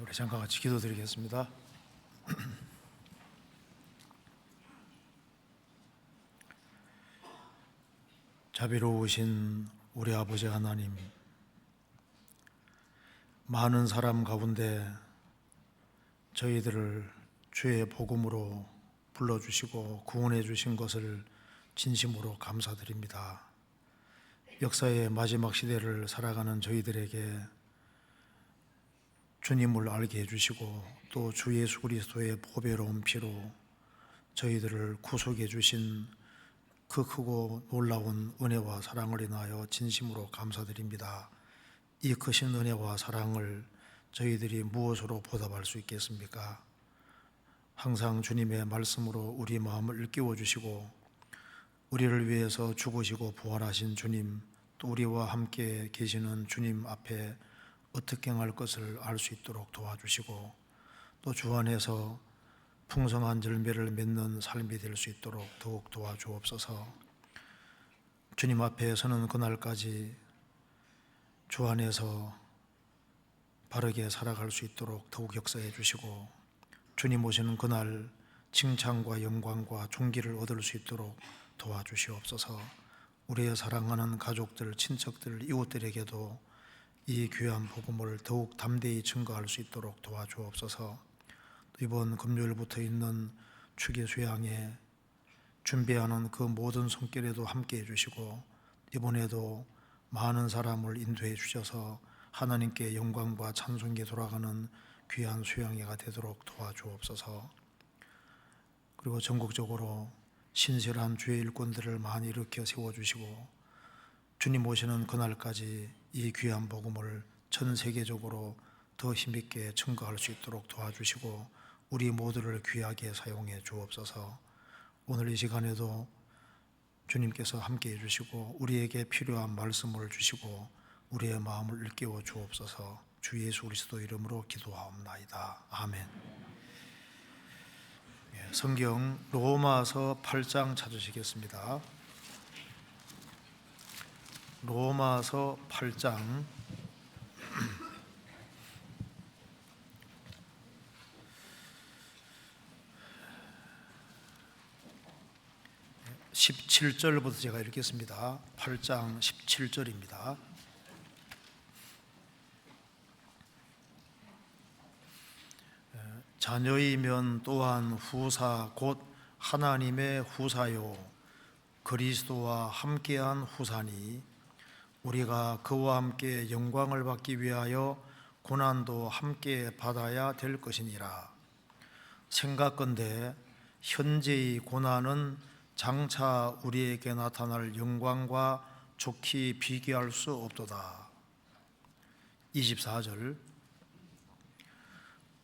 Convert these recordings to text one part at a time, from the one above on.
우리 잠깐 같이 기도드리겠습니다. 자비로우신 우리 아버지 하나님, 많은 사람 가운데 저희들을 주의 복음으로 불러주시고 구원해 주신 것을 진심으로 감사드립니다. 역사의 마지막 시대를 살아가는 저희들에게 주님을 알게 해주시고 또 주 예수 그리스도의 보배로운 피로 저희들을 구속해 주신 그 크고 놀라운 은혜와 사랑을 인하여 진심으로 감사드립니다. 이 크신 은혜와 사랑을 저희들이 무엇으로 보답할 수 있겠습니까? 항상 주님의 말씀으로 우리 마음을 일깨워 주시고 우리를 위해서 죽으시고 부활하신 주님, 또 우리와 함께 계시는 주님 앞에 어떻게 행할 것을 알 수 있도록 도와주시고 또 주 안에서 풍성한 열매를 맺는 삶이 될 수 있도록 더욱 도와주옵소서. 주님 앞에 서는 그날까지 주 안에서 바르게 살아갈 수 있도록 더욱 역사해 주시고 주님 오시는 그날 칭찬과 영광과 존귀를 얻을 수 있도록 도와주시옵소서. 우리의 사랑하는 가족들, 친척들, 이웃들에게도 이 귀한 복음을 더욱 담대히 증거할 수 있도록 도와주옵소서. 이번 금요일부터 있는 추기 수양에 준비하는 그 모든 손길에도 함께 해주시고 이번에도 많은 사람을 인도해 주셔서 하나님께 영광과 찬송이 돌아가는 귀한 수양회가 되도록 도와주옵소서. 그리고 전국적으로 신실한 주의 일꾼들을 많이 일으켜 세워주시고 주님 오시는 그날까지 이 귀한 복음을 전 세계적으로 더 힘있게 증거할 수 있도록 도와주시고 우리 모두를 귀하게 사용해 주옵소서. 오늘 이 시간에도 주님께서 함께 해주시고 우리에게 필요한 말씀을 주시고 우리의 마음을 일깨워 주옵소서. 주 예수 그리스도 이름으로 기도하옵나이다. 아멘. 성경 로마서 8장 찾으시겠습니다. 로마서 8장 17절부터 제가 읽겠습니다. 8장 17절입니다. 자녀이면 또한 후사 곧 하나님의 후사요 그리스도와 함께한 후사니 우리가 그와 함께 영광을 받기 위하여 고난도 함께 받아야 될 것이니라. 생각건대 현재의 고난은 장차 우리에게 나타날 영광과 좋게 비교할 수 없도다. 24절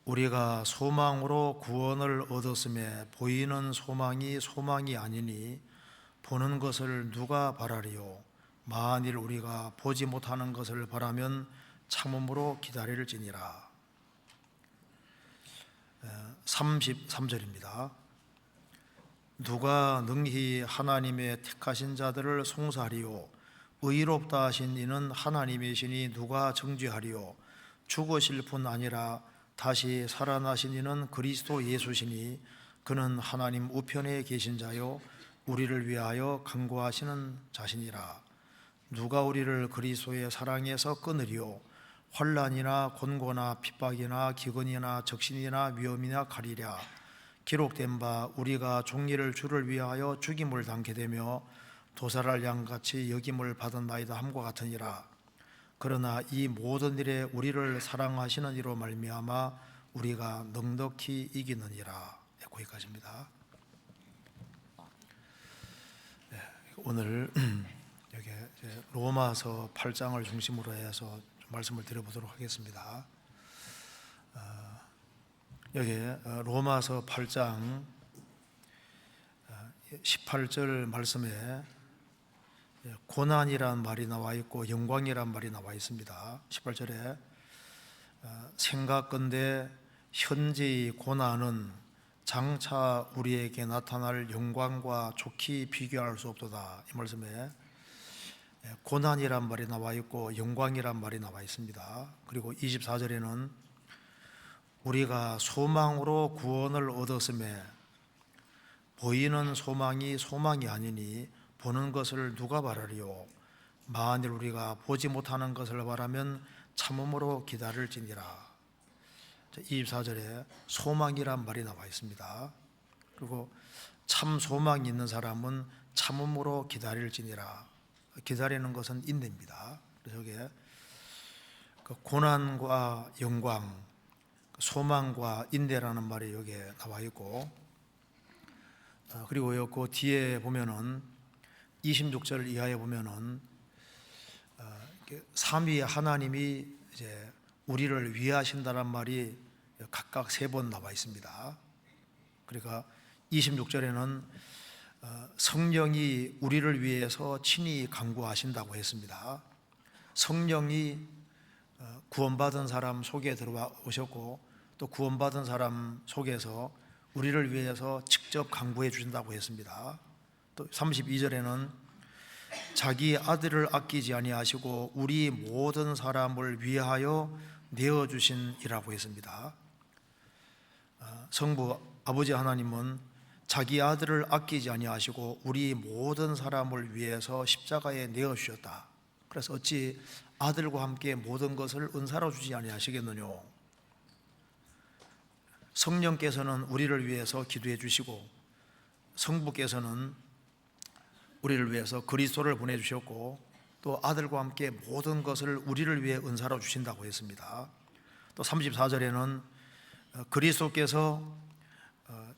우리가 소망으로 구원을 얻었음에 보이는 소망이 아니니 보는 것을 누가 바라리요. 만일 우리가 보지 못하는 것을 바라면 참음으로 기다릴지니라. 33절입니다. 누가 능히 하나님의 택하신 자들을 송사하리요. 의롭다 하신 이는 하나님이시니 누가 정죄하리요. 죽으실 뿐 아니라 다시 살아나신 이는 그리스도 예수시니 그는 하나님 우편에 계신 자요 우리를 위하여 간구하시는 자시니라. 누가 우리를 그리스도의 사랑에서 끊으리요. 환난이나 곤고나 핍박이나 기근이나 적신이나 위험이나 가리랴. 기록된 바 우리가 종일을 주를 위하여 죽임을 당게 되며 도살할 양같이 여김을 받았나이다 함과 같으니라. 그러나 이 모든 일에 우리를 사랑하시는 이로 말미암아 우리가 넉넉히 이기느니라. 거기까지입니다. 오늘 여기 로마서 8장을 중심으로 해서 말씀을 드려보도록 하겠습니다. 여기 로마서 8장 18절 말씀에 고난이란 말이 나와 있고 영광이란 말이 나와 있습니다. 18절에 생각건대 현재의 고난은 장차 우리에게 나타날 영광과 좋게 비교할 수 없도다. 이 말씀에 고난이란 말이 나와 있고 영광이란 말이 나와 있습니다. 그리고 24절에는 우리가 소망으로 구원을 얻었음에 보이는 소망이 소망이 아니니 보는 것을 누가 바라리요. 만일 우리가 보지 못하는 것을 바라면 참음으로 기다릴지니라. 24절에 소망이란 말이 나와 있습니다. 그리고 참 소망이 있는 사람은 참음으로 기다릴지니라. 기다리는 것은 인내입니다. 그래서 이게 고난과 영광, 소망과 인내라는 말이 여기에 나와 있고, 그리고 그 뒤에 보면은 26절 이하에 보면은 삼위 하나님이 이제 우리를 위하신다는 말이 각각 3번 나와 있습니다. 그러니까 26절에는 성령이 우리를 위해서 친히 간구하신다고 했습니다. 성령이 구원받은 사람 속에 들어와 오셨고, 또 구원받은 사람 속에서 우리를 위해서 직접 간구해 주신다고 했습니다. 또 32절에는 자기 아들을 아끼지 아니하시고 우리 모든 사람을 위하여 내어 주신이라고 했습니다. 성부 아버지 하나님은 자기 아들을 아끼지 아니하시고 우리 모든 사람을 위해서 십자가에 내어 주셨다. 그래서 어찌 아들과 함께 모든 것을 은사로 주지 아니하시겠느냐. 성령께서는 우리를 위해서 기도해 주시고 성부께서는 우리를 위해서 그리스도를 보내주셨고 또 아들과 함께 모든 것을 우리를 위해 은사로 주신다고 했습니다. 또 34절에는 그리스도께서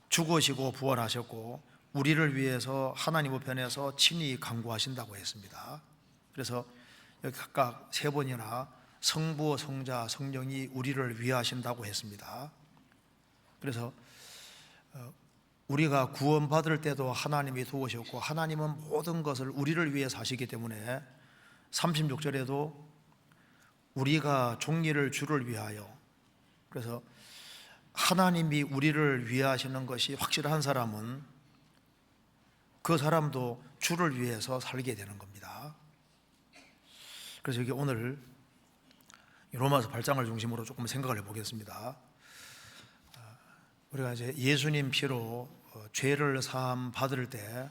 죽으시고 부활하셨고 우리를 위해서 하나님 우편에서 친히 간구하신다고 했습니다. 그래서 여기 각각 3번이나 성부, 성자, 성령이 우리를 위하신다고 했습니다. 그래서 우리가 구원받을 때도 하나님이 도우셨고 하나님은 모든 것을 우리를 위해 사시기 때문에 36절에도 우리가 종리를 주를 위하여, 그래서 하나님이 우리를 위하시는 것이 확실한 사람은 그 사람도 주를 위해서 살게 되는 겁니다. 그래서 여기 오늘 로마서 8장을 중심으로 조금 생각을 해보겠습니다. 우리가 이제 예수님 피로 죄를 사함 받을 때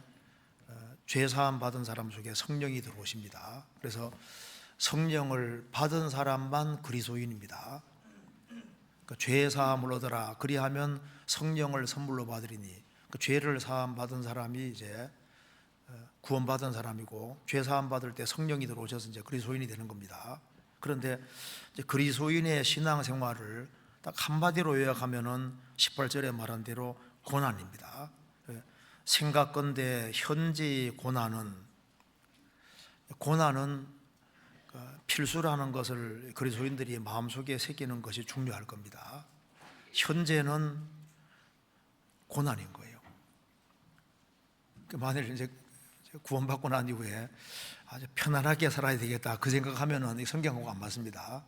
죄 사함 받은 사람 속에 성령이 들어오십니다. 그래서 성령을 받은 사람만 그리스도인입니다. 그러니까 죄 사함을 얻어라 그리하면 성령을 선물로 받으리니, 그 죄를 사함 받은 사람이 이제 구원받은 사람이고 죄 사함 받을 때 성령이 들어오셔서 이제 그리스도인이 되는 겁니다. 그런데 이제 그리스도인의 신앙 생활을 딱 한마디로 요약하면은 18절에 말한 대로 고난입니다. 생각건대 현재의 고난은 필수라는 것을 그리스도인들이 마음속에 새기는 것이 중요할 겁니다. 현재는 고난인 거예요. 만일 이제 구원받고 난 이후에 아주 편안하게 살아야 되겠다 그 생각하면은 성경하고 안 맞습니다.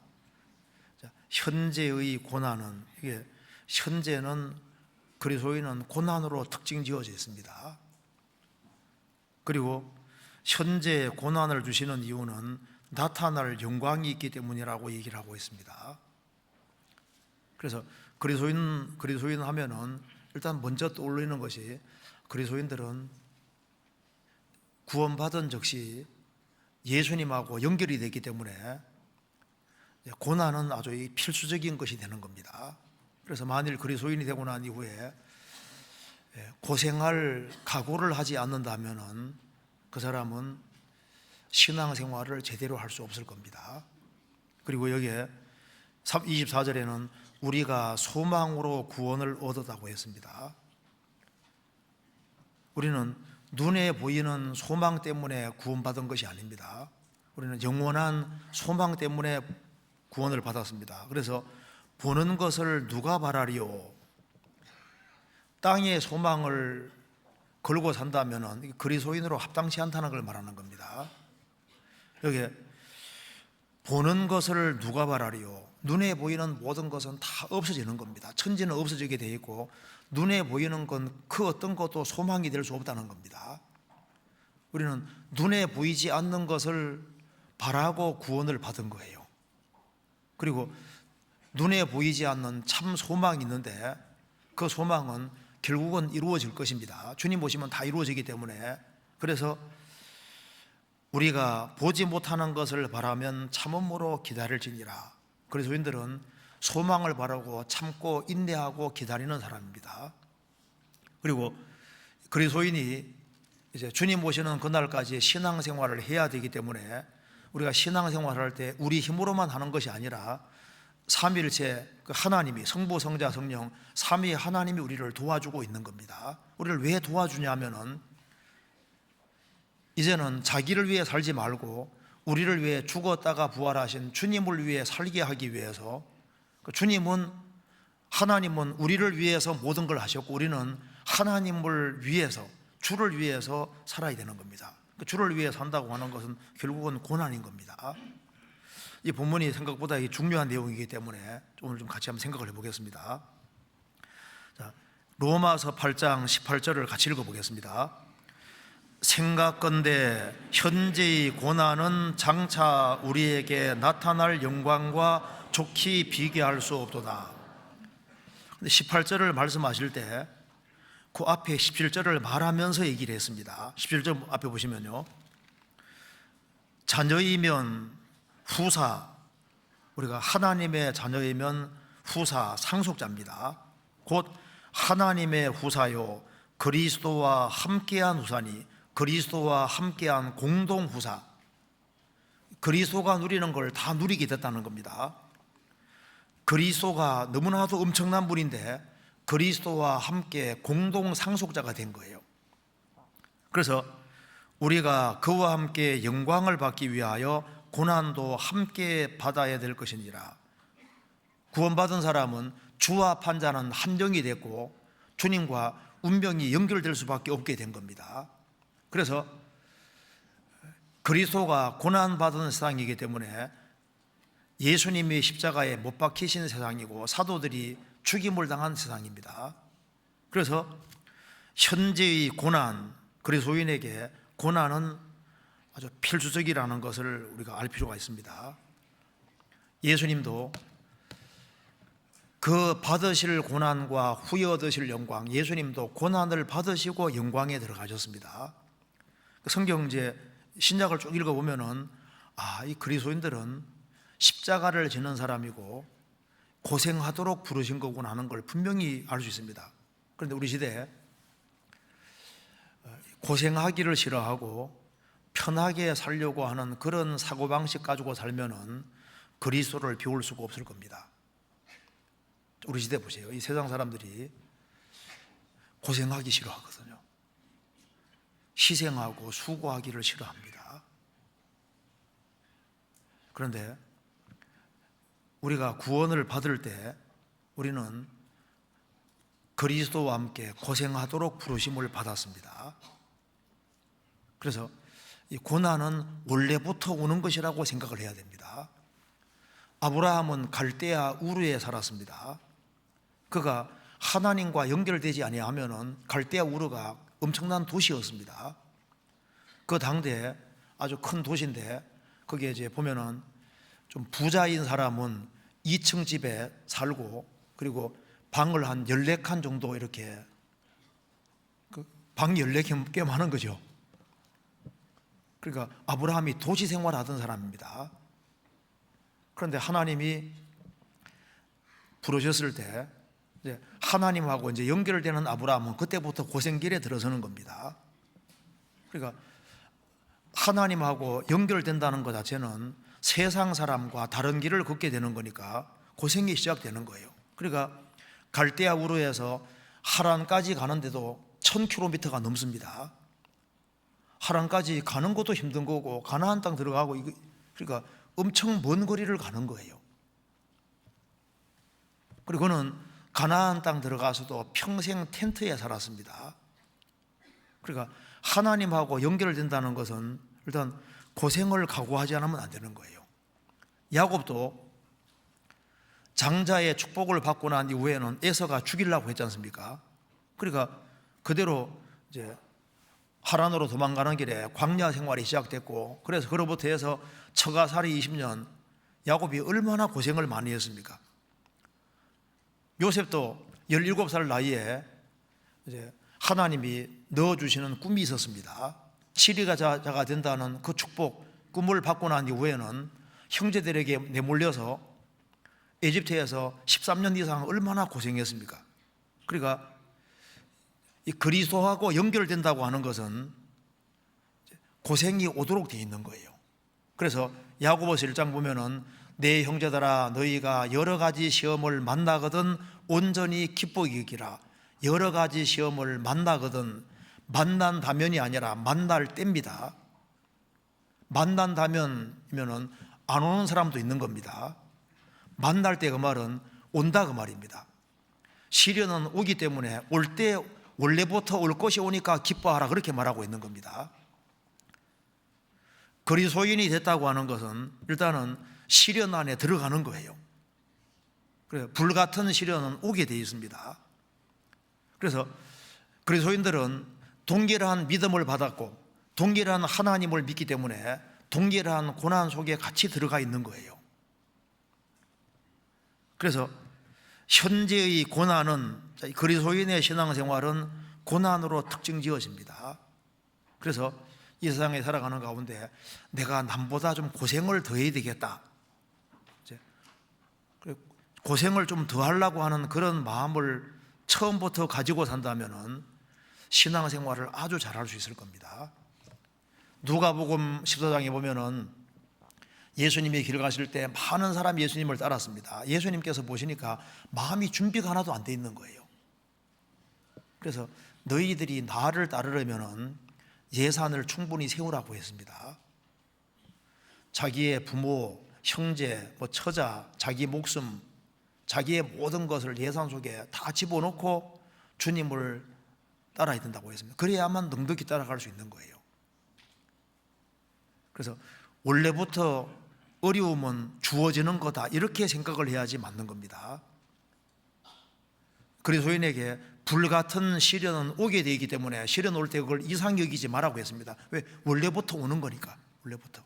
현재의 고난은, 이게 현재는 그리스도인은 고난으로 특징 지어져 있습니다. 그리고 현재 고난을 주시는 이유는 나타날 영광이 있기 때문이라고 얘기를 하고 있습니다. 그래서 그리스도인 하면은 일단 먼저 떠올리는 것이, 그리스도인들은 구원받은 즉시 예수님하고 연결이 되기 때문에 고난은 아주 필수적인 것이 되는 겁니다. 그래서 만일 그리스도인이 되고 난 이후에 고생할 각오를 하지 않는다면 그 사람은 신앙생활을 제대로 할 수 없을 겁니다. 그리고 여기에 24절에는 우리가 소망으로 구원을 얻었다고 했습니다. 우리는 눈에 보이는 소망 때문에 구원받은 것이 아닙니다. 우리는 영원한 소망 때문에 구원을 받았습니다. 그래서 보는 것을 누가 바라리요? 땅의 소망을 걸고 산다면 그리스도인으로 합당치 않다는 걸 말하는 겁니다. 여기 보는 것을 누가 바라리요? 눈에 보이는 모든 것은 다 없어지는 겁니다. 천지는 없어지게 돼 있고 눈에 보이는 건 그 어떤 것도 소망이 될 수 없다는 겁니다. 우리는 눈에 보이지 않는 것을 바라고 구원을 받은 거예요. 그리고 눈에 보이지 않는 참 소망이 있는데 그 소망은 결국은 이루어질 것입니다. 주님 오시면 다 이루어지기 때문에. 그래서 우리가 보지 못하는 것을 바라면 참음으로 기다릴지니라. 그리스도인들은 소망을 바라고 참고 인내하고 기다리는 사람입니다. 그리고 그리스도인이 이제 주님 오시는 그날까지 신앙생활을 해야 되기 때문에 우리가 신앙생활할 때 우리 힘으로만 하는 것이 아니라 삼위일체 그 하나님이, 성부, 성자, 성령 삼위 하나님이 우리를 도와주고 있는 겁니다. 우리를 왜 도와주냐면은 이제는 자기를 위해 살지 말고 우리를 위해 죽었다가 부활하신 주님을 위해 살게 하기 위해서, 주님은, 하나님은 우리를 위해서 모든 걸 하셨고 우리는 하나님을 위해서, 주를 위해서 살아야 되는 겁니다. 주를 위해 산다고 하는 것은 결국은 고난인 겁니다. 이 본문이 생각보다 중요한 내용이기 때문에 오늘 좀 같이 한번 생각을 해보겠습니다. 자, 로마서 8장 18절을 같이 읽어보겠습니다. 생각건대 현재의 고난은 장차 우리에게 나타날 영광과 좋게 비교할 수 없도다. 근데 18절을 말씀하실 때 그 앞에 17절을 말하면서 얘기를 했습니다. 17절 앞에 보시면요, 자녀이면 후사, 우리가 하나님의 자녀이면 후사, 상속자입니다. 곧 하나님의 후사요 그리스도와 함께한 후사니, 그리스도와 함께한 공동 후사, 그리스도가 누리는 걸 다 누리게 됐다는 겁니다. 그리스도가 너무나도 엄청난 분인데 그리스도와 함께 공동 상속자가 된 거예요. 그래서 우리가 그와 함께 영광을 받기 위하여 고난도 함께 받아야 될 것이니라. 구원받은 사람은 주와 판자는 한정이 됐고 주님과 운명이 연결될 수밖에 없게 된 겁니다. 그래서 그리스도가 고난받은 세상이기 때문에 예수님이 십자가에 못 박히신 세상이고 사도들이 죽임을 당한 세상입니다. 그래서 현재의 고난, 그리스도인에게 고난은 아주 필수적이라는 것을 우리가 알 필요가 있습니다. 예수님도 그 받으실 고난과 후에 얻으실 영광, 예수님도 고난을 받으시고 영광에 들어가셨습니다. 성경 이제 신약을 쭉 읽어보면은 이 그리스도인들은 십자가를 지는 사람이고 고생하도록 부르신 거구나 하는 걸 분명히 알 수 있습니다. 그런데 우리 시대에 고생하기를 싫어하고 편하게 살려고 하는 그런 사고방식 가지고 살면은 그리스도를 배울 수가 없을 겁니다. 우리 시대 보세요. 이 세상 사람들이 고생하기 싫어하거든요. 희생하고 수고하기를 싫어합니다. 그런데 우리가 구원을 받을 때 우리는 그리스도와 함께 고생하도록 부르심을 받았습니다. 그래서 이 고난은 원래부터 오는 것이라고 생각을 해야 됩니다. 아브라함은 갈대아 우르에 살았습니다. 그가 하나님과 연결되지 아니하면은 갈대아 우르가 엄청난 도시였습니다. 그 당대에 아주 큰 도시인데 거기에 이제 보면은 좀 부자인 사람은 2층 집에 살고 그리고 방을 한 14칸 정도 이렇게 방 14개 꽤 많은 거죠. 그러니까 아브라함이 도시 생활하던 사람입니다. 그런데 하나님이 부르셨을 때 이제 하나님하고 이제 연결되는 아브라함은 그때부터 고생길에 들어서는 겁니다. 그러니까 하나님하고 연결된다는 것 자체는 세상 사람과 다른 길을 걷게 되는 거니까 고생이 시작되는 거예요. 그러니까 갈대아 우르에서 하란까지 가는데도 1000km가 넘습니다. 하란까지 가는 것도 힘든 거고 가나안 땅 들어가고 그러니까 엄청 먼 거리를 가는 거예요. 그리고 그는 가나안 땅 들어가서도 평생 텐트에 살았습니다. 그러니까 하나님하고 연결된다는 것은 일단 고생을 각오하지 않으면 안 되는 거예요. 야곱도 장자의 축복을 받고 난 이후에는 에서가 죽이려고 했지 않습니까? 그러니까 그대로 이제 하란으로 도망가는 길에 광야 생활이 시작됐고, 그래서 그로부터 해서 처가살이 20년, 야곱이 얼마나 고생을 많이 했습니까? 요셉도 17살 나이에 이제 하나님이 넣어주시는 꿈이 있었습니다. 치리자가 된다는 그 축복, 꿈을 받고 난 이후에는 형제들에게 내몰려서 에집트에서 13년 이상 얼마나 고생했습니까? 그러니까 이 그리스도하고 연결된다고 하는 것은 고생이 오도록 되어 있는 거예요. 그래서 야고보서 1장 보면은 내 형제들아 너희가 여러 가지 시험을 만나거든 온전히 기쁘게 여기라. 여러 가지 시험을 만나거든, 만난다면이 아니라 만날 때입니다. 만난다면이면은 안 오는 사람도 있는 겁니다. 만날 때 그 말은 온다 그 말입니다. 시련은 오기 때문에 올 때 원래부터 올 것이 오니까 기뻐하라 그렇게 말하고 있는 겁니다. 그리스도인이 됐다고 하는 것은 일단은 시련 안에 들어가는 거예요. 그래서 불같은 시련은 오게 되어 있습니다. 그래서 그리스도인들은 동일한 믿음을 받았고 동일한 하나님을 믿기 때문에 동일한 고난 속에 같이 들어가 있는 거예요. 그래서 현재의 고난은, 그리스도인의 신앙생활은 고난으로 특징 지어집니다. 그래서 이 세상에 살아가는 가운데 내가 남보다 좀 고생을 더 해야 되겠다, 고생을 좀 더 하려고 하는 그런 마음을 처음부터 가지고 산다면 신앙생활을 아주 잘할 수 있을 겁니다. 누가복음 14장에 보면은 예수님이 길 가실 때 많은 사람이 예수님을 따랐습니다. 예수님께서 보시니까 마음이 준비가 하나도 안 돼 있는 거예요. 그래서 너희들이 나를 따르려면 예산을 충분히 세우라고 했습니다. 자기의 부모, 형제, 처자, 자기 목숨, 자기의 모든 것을 예산 속에 다 집어넣고 주님을 따라야 된다고 했습니다. 그래야만 넉넉히 따라갈 수 있는 거예요. 그래서 원래부터 어려움은 주어지는 거다 이렇게 생각을 해야지 맞는 겁니다. 그리스도인에게 불같은 시련은 오게 되기 때문에 시련 올 때 그걸 이상히 여기지 말라고 했습니다. 왜? 원래부터 오는 거니까. 원래부터.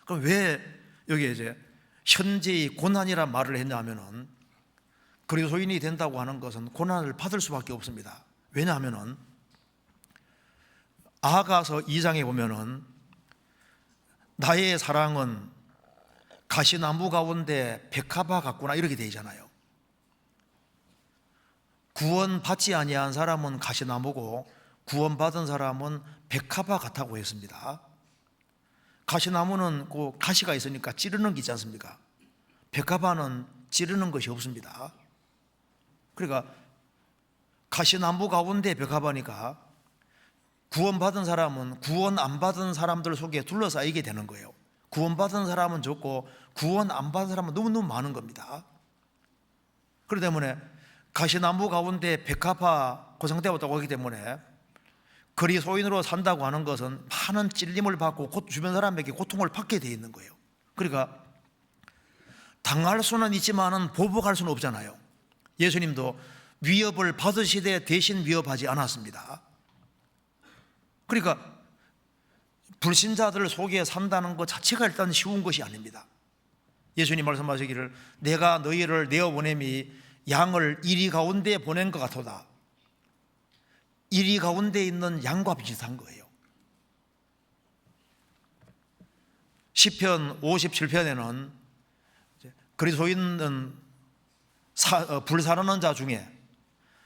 그럼 왜 여기에 이제 현재의 고난이란 말을 했냐 하면은 그리스도인이 된다고 하는 것은 고난을 받을 수밖에 없습니다. 왜냐하면은 아가서 2장에 보면은 나의 사랑은 가시나무 가운데 백합화 같구나 이렇게 되어 있잖아요. 구원받지 아니한 사람은 가시나무고 구원받은 사람은 백합화 같다고 했습니다. 가시나무는 그 가시가 있으니까 찌르는 게 있지 않습니까? 백합화는 찌르는 것이 없습니다. 그러니까 가시나무 가운데 백합화니까 구원받은 사람은 구원 안 받은 사람들 속에 둘러싸이게 되는 거예요. 구원받은 사람은 적고 구원 안 받은 사람은 너무너무 많은 겁니다. 그렇기 때문에 가시나무 가운데 백합화 그 상태가 왔다고 하기 때문에 그리스도인으로 산다고 하는 것은 많은 찔림을 받고 주변 사람에게 고통을 받게 되어 있는 거예요. 그러니까 당할 수는 있지만은 보복할 수는 없잖아요. 예수님도 위협을 받으시되 대신 위협하지 않았습니다. 그러니까 불신자들 속에 산다는 것 자체가 일단 쉬운 것이 아닙니다. 예수님 말씀하시기를 내가 너희를 내어보냄이 양을 이리 가운데 보낸 것 같도다. 이리 가운데 있는 양과 비슷한 거예요. 시편 57편에는 그리스도인은 불사르는 자 중에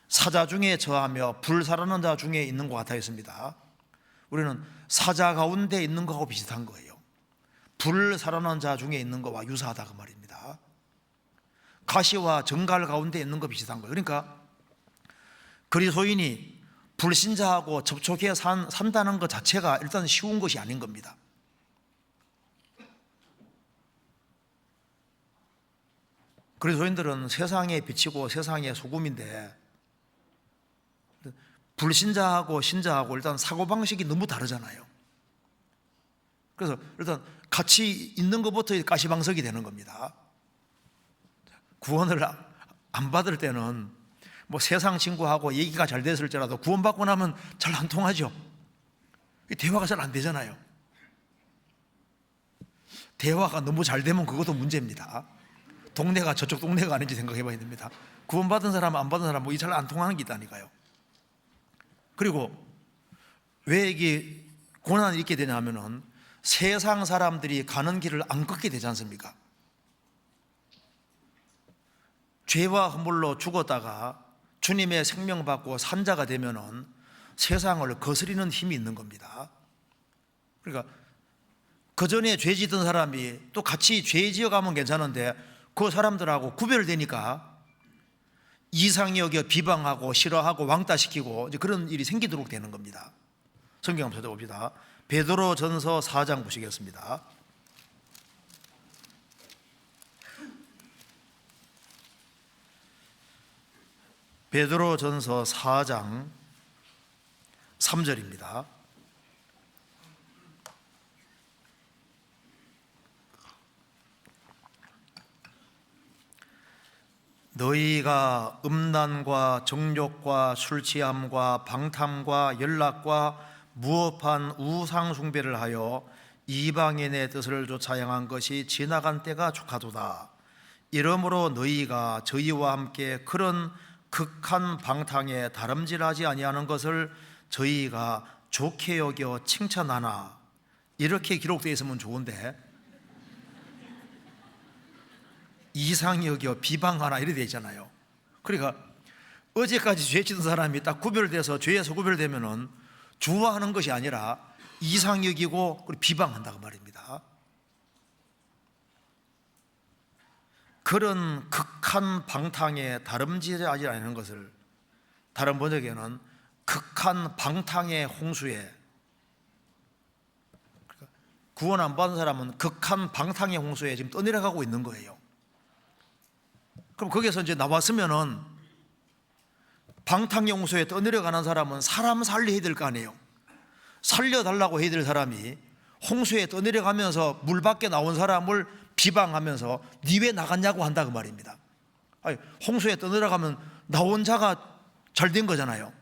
사자 중에 처하며 불사르는 자 중에 있는 것 같아 있습니다. 우리는 사자 가운데 있는 것하고 비슷한 거예요. 불사르는 자 중에 있는 것과 유사하다 그 말입니다. 가시와 정갈 가운데 있는 것 비슷한 거예요. 그러니까 그리스도인이 불신자하고 접촉해 산다는 것 자체가 일단 쉬운 것이 아닌 겁니다. 그리스도인들은 세상에 비치고 세상의 소금인데 불신자하고 신자하고 일단 사고방식이 너무 다르잖아요. 그래서 일단 같이 있는 것부터 가시방석이 되는 겁니다. 구원을 안 받을 때는 세상 친구하고 얘기가 잘 됐을지라도 구원받고 나면 잘 안 통하죠. 대화가 잘 안 되잖아요. 대화가 너무 잘 되면 그것도 문제입니다. 동네가 저쪽 동네가 아닌지 생각해 봐야 됩니다. 구원받은 사람 안 받은 사람 뭐 이 잘 안 통하는 게 있다니까요. 그리고 왜 이게 고난이 있게 되냐 하면은 세상 사람들이 가는 길을 안 걷게 되지 않습니까? 죄와 허물로 죽었다가 주님의 생명 받고 산자가 되면은 세상을 거스리는 힘이 있는 겁니다. 그러니까 그 전에 죄 짓던 사람이 또 같이 죄 지어가면 괜찮은데 그 사람들하고 구별되니까 이상히 여겨 비방하고 싫어하고 왕따시키고 이제 그런 일이 생기도록 되는 겁니다. 성경 한번 찾아봅시다. 베드로전서 4장 보시겠습니다. 베드로전서 4장 3절입니다. 너희가 음란과 정욕과 술취함과 방탕과 연락과 무업한 우상 숭배를 하여 이방인의 뜻을 쫓아 행한 것이 지나간 때가 족하도다. 이러므로 너희가 저희와 함께 그런 극한 방탕에 다름질하지 아니하는 것을 저희가 좋게 여겨 칭찬하나. 이렇게 기록되어 있으면 좋은데 이상히 여겨 비방하나 이래 되어 있잖아요. 그러니까 어제까지 죄 짓던 사람이 딱 구별돼서 죄에서 구별되면은 좋아하는 것이 아니라 이상히 여기고 비방한다고 말입니다. 그런 극한 방탕에 다름질하지 않는 것을 다른 번역에는 극한 방탕의 홍수에, 구원 안 받은 사람은 극한 방탕의 홍수에 지금 떠내려가고 있는 거예요. 그럼 거기서 이제 나왔으면은 방탕의 홍수에 떠내려가는 사람은 사람 살려야 될 거 아니에요. 살려달라고 해야 될 사람이 홍수에 떠내려가면서 물 밖에 나온 사람을 비방하면서 니 왜 나갔냐고 한다 그 말입니다. 아니, 홍수에 떠내려가면 나온 자가 잘 된 거잖아요.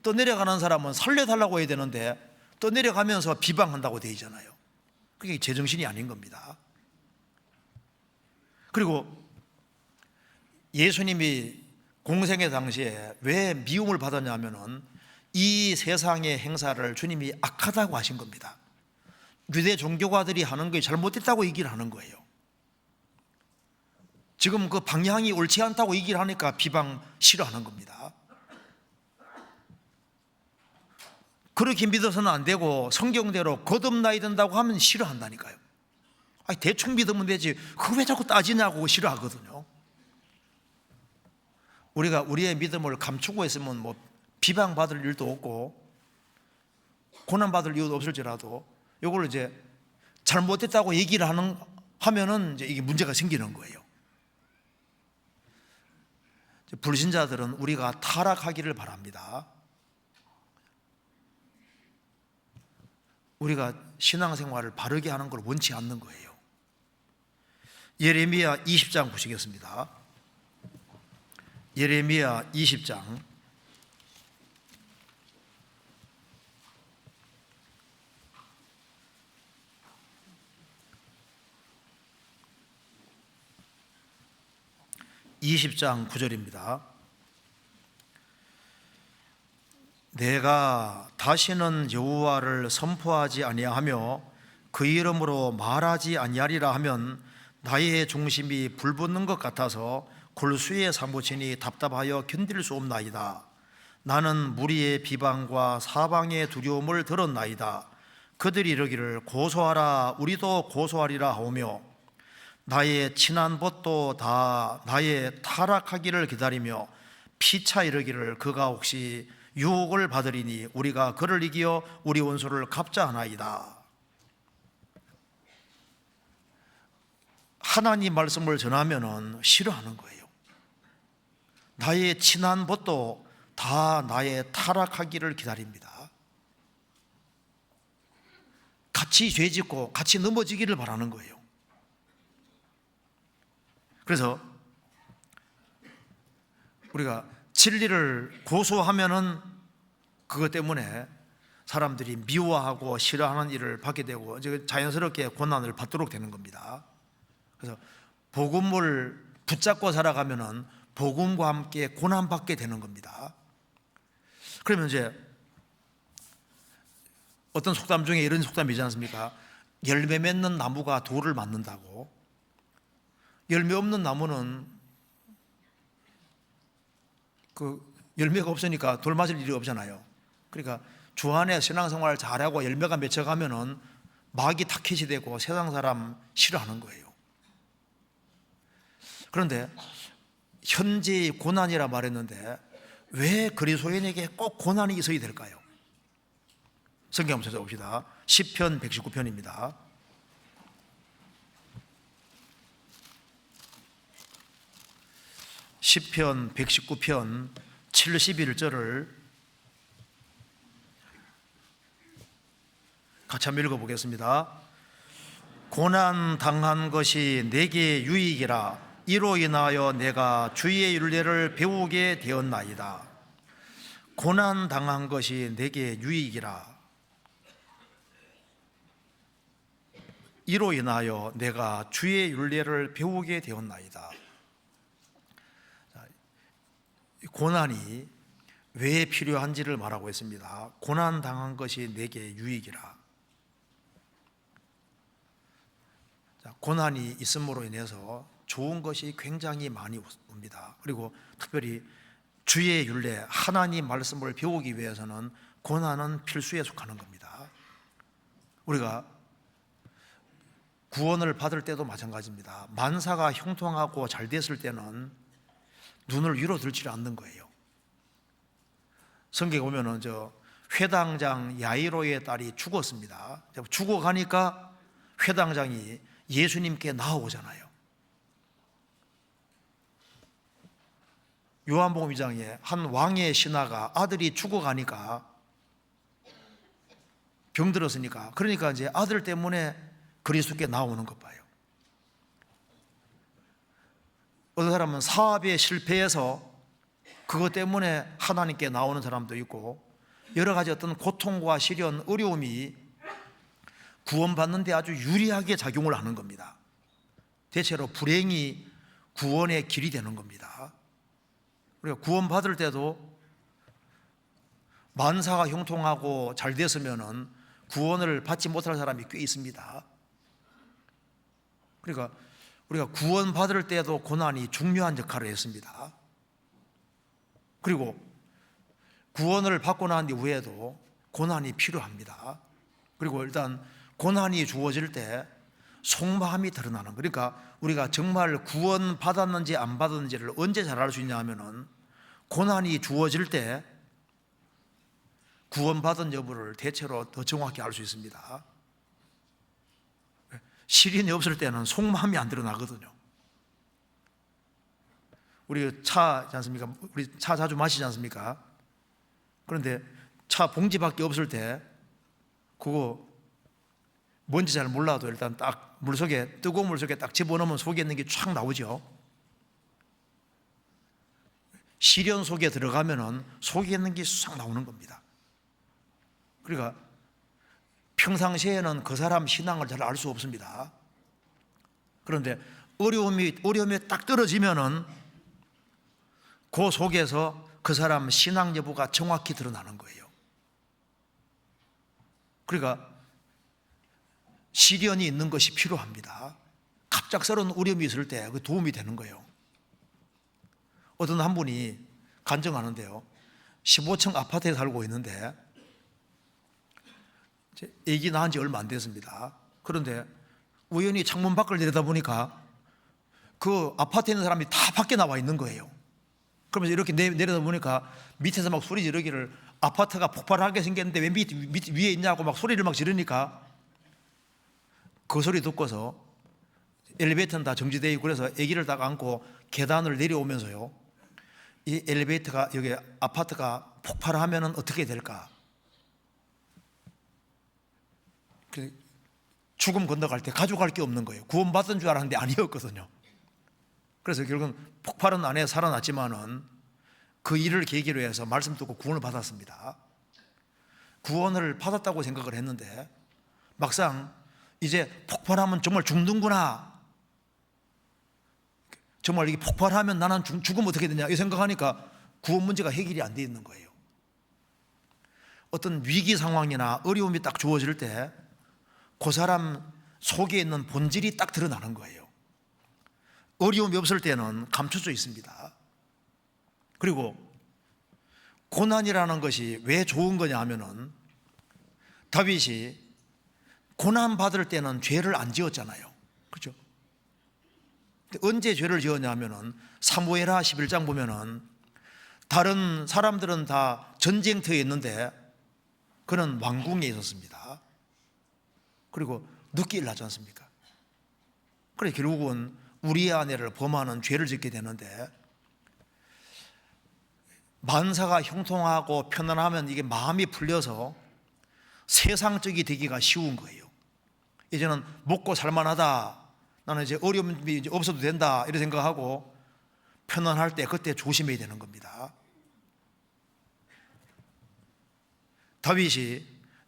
떠내려가는 사람은 살려달라고 해야 되는데 떠내려가면서 비방한다고 되어 있잖아요. 그게 제정신이 아닌 겁니다. 그리고 예수님이 공생의 당시에 왜 미움을 받았냐면은 이 세상의 행사를 주님이 악하다고 하신 겁니다. 유대 종교가들이 하는 게 잘못됐다고 얘기를 하는 거예요. 지금 그 방향이 옳지 않다고 얘기를 하니까 비방 싫어하는 겁니다. 그렇게 믿어서는 안 되고 성경대로 거듭나야 된다고 하면 싫어한다니까요. 아니, 대충 믿으면 되지 그거 왜 자꾸 따지냐고 싫어하거든요. 우리가 우리의 믿음을 감추고 있으면 뭐 비방받을 일도 없고 고난받을 이유도 없을지라도 이걸 이제 잘못됐다고 얘기를 하면은 이제 이게 문제가 생기는 거예요. 불신자들은 우리가 타락하기를 바랍니다. 우리가 신앙생활을 바르게 하는 걸 원치 않는 거예요. 예레미야 20장 보시겠습니다. 예레미야 20장 9절입니다. 내가 다시는 여호와를 선포하지 아니하며 그 이름으로 말하지 아니하리라 하면 나의 중심이 불붙는 것 같아서 골수에 사무치니 답답하여 견딜 수 없나이다. 나는 무리의 비방과 사방의 두려움을 들었나이다. 그들이 이르기를 고소하라 우리도 고소하리라 하오며 나의 친한 벗도 다 나의 타락하기를 기다리며 피차 이르기를 그가 혹시 유혹을 받으리니 우리가 그를 이기어 우리 원수를 갚자 하나이다. 하나님 말씀을 전하면은 싫어하는 거예요. 나의 친한 벗도 다 나의 타락하기를 기다립니다. 같이 죄짓고 같이 넘어지기를 바라는 거예요. 그래서 우리가 진리를 고소하면은 그것 때문에 사람들이 미워하고 싫어하는 일을 받게 되고 자연스럽게 고난을 받도록 되는 겁니다. 그래서 복음을 붙잡고 살아가면은 복음과 함께 고난받게 되는 겁니다. 그러면 이제 어떤 속담 중에 이런 속담이지 않습니까? 열매 맺는 나무가 돌을 맞는다고. 열매 없는 나무는 그 열매가 없으니까 돌 맞을 일이 없잖아요. 그러니까 주 안에 신앙생활 잘하고 열매가 맺혀가면은 마귀 타깃이 되고 세상 사람 싫어하는 거예요. 그런데 현재의 고난이라 말했는데 왜 그리스도인에게 꼭 고난이 있어야 될까요? 성경 한번 찾아봅시다. 시편 119편입니다. 시편 119편 71절을 같이 한번 읽어보겠습니다. 고난 당한 것이 내게 유익이라 이로 인하여 내가 주의 율례를 배우게 되었나이다. 고난 당한 것이 내게 유익이라 이로 인하여 내가 주의 율례를 배우게 되었나이다. 고난이 왜 필요한지를 말하고 있습니다. 고난 당한 것이 내게 유익이라. 고난이 있음으로 인해서 좋은 것이 굉장히 많이 옵니다. 그리고 특별히 주의 율례, 하나님 말씀을 배우기 위해서는 고난은 필수에 속하는 겁니다. 우리가 구원을 받을 때도 마찬가지입니다. 만사가 형통하고 잘 됐을 때는 눈을 위로 들지 않는 거예요. 성경에 보면은 회당장 야이로의 딸이 죽었습니다. 죽어가니까 회당장이 예수님께 나아오잖아요. 요한복음 2장에 한 왕의 신하가 아들이 죽어가니까 병들었으니까 그러니까 이제 아들 때문에 그리스도께 나오는 것 봐요. 어떤 사람은 사업에 실패해서 그것 때문에 하나님께 나오는 사람도 있고 여러 가지 어떤 고통과 시련, 어려움이 구원받는 데 아주 유리하게 작용을 하는 겁니다. 대체로 불행이 구원의 길이 되는 겁니다. 우리가 구원받을 때도 만사가 형통하고 잘 됐으면은 구원을 받지 못할 사람이 꽤 있습니다. 그러니까 우리가 구원받을 때도 고난이 중요한 역할을 했습니다. 그리고 구원을 받고 난 이후에도 고난이 필요합니다. 그리고 일단 고난이 주어질 때 속마음이 드러나는, 그러니까 우리가 정말 구원받았는지 안 받았는지를 언제 잘 알 수 있냐 하면은 고난이 주어질 때 구원받은 여부를 대체로 더 정확히 알 수 있습니다. 시련이 없을 때는 속마음이 안 드러나거든요. 우리 차지 않습니까? 우리 차 자주 마시지 않습니까? 그런데 차 봉지밖에 없을 때 그거 뭔지 잘 몰라도 일단 딱 물속에, 뜨거운 물속에 딱 집어넣으면 속에 있는 게 쫙 나오죠. 시련 속에 들어가면은 속에 있는 게 싹 나오는 겁니다. 그러니까 평상시에는 그 사람 신앙을 잘 알 수 없습니다. 그런데 어려움이 딱 떨어지면은 그 속에서 그 사람 신앙 여부가 정확히 드러나는 거예요. 그러니까 시련이 있는 것이 필요합니다. 갑작스러운 어려움이 있을 때 그 도움이 되는 거예요. 어떤 한 분이 간증하는데요, 15층 아파트에 살고 있는데 아기 낳은 지 얼마 안 됐습니다. 그런데 우연히 창문 밖을 내려다보니까 그 아파트에 있는 사람이 다 밖에 나와 있는 거예요. 그러면서 이렇게 내려다보니까 밑에서 막 소리 지르기를, 아파트가 폭발하게 생겼는데 왜 밑 위에 있냐고 막 소리를 막 지르니까 그 소리 듣고서 엘리베이터는 다 정지되어 있고 그래서 아기를 딱 안고 계단을 내려오면서요, 이 엘리베이터가 여기 아파트가 폭발하면 어떻게 될까? 죽음 건너갈 때 가져갈 게 없는 거예요. 구원받은 줄 알았는데 아니었거든요. 그래서 결국은 폭발은 안 해 살아났지만은 그 일을 계기로 해서 말씀 듣고 구원을 받았습니다. 구원을 받았다고 생각을 했는데 막상 이제 폭발하면 정말 죽는구나, 정말 이게 폭발하면 나는 죽으면 어떻게 되냐 이 생각하니까 구원 문제가 해결이 안 돼 있는 거예요. 어떤 위기 상황이나 어려움이 딱 주어질 때 그 사람 속에 있는 본질이 딱 드러나는 거예요. 어려움이 없을 때는 감춰져 있습니다. 그리고 고난이라는 것이 왜 좋은 거냐 하면은 다윗이 고난 받을 때는 죄를 안 지었잖아요. 그렇죠? 언제 죄를 지었냐 하면은 사무엘하 11장 보면은 다른 사람들은 다 전쟁터에 있는데 그는 왕궁에 있었습니다. 그리고 늦게 일어나지 않습니까? 그래서 결국은 우리의 아내를 범하는 죄를 짓게 되는데 만사가 형통하고 편안하면 이게 마음이 풀려서 세상적이 되기가 쉬운 거예요. 이제는 먹고 살만하다, 나는 이제 어려움이 이제 없어도 된다 이런 생각하고 편안할 때 그때 조심해야 되는 겁니다. 다윗이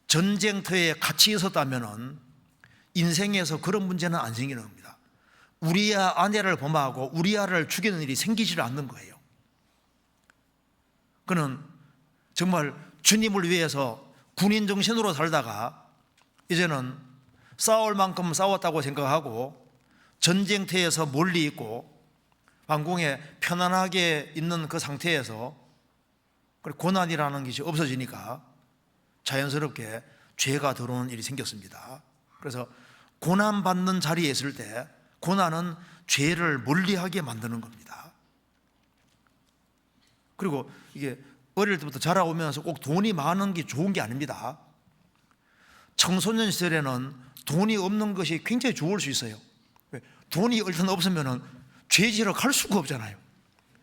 전쟁터에 같이 있었다면 인생에서 그런 문제는 안 생기는 겁니다. 우리아 아내를 범하고 우리아를 죽이는 일이 생기질 않는 거예요. 그는 정말 주님을 위해서 군인 정신으로 살다가 이제는 싸울 만큼 싸웠다고 생각하고 전쟁터에서 멀리 있고 왕궁에 편안하게 있는 그 상태에서 고난이라는 것이 없어지니까 자연스럽게 죄가 들어오는 일이 생겼습니다. 그래서 고난받는 자리에 있을 때 고난은 죄를 멀리하게 만드는 겁니다. 그리고 이게 어릴 때부터 자라오면서 꼭 돈이 많은 게 좋은 게 아닙니다. 청소년 시절에는 돈이 없는 것이 굉장히 좋을 수 있어요. 돈이 일단 없으면 죄 지러 갈 수가 없잖아요.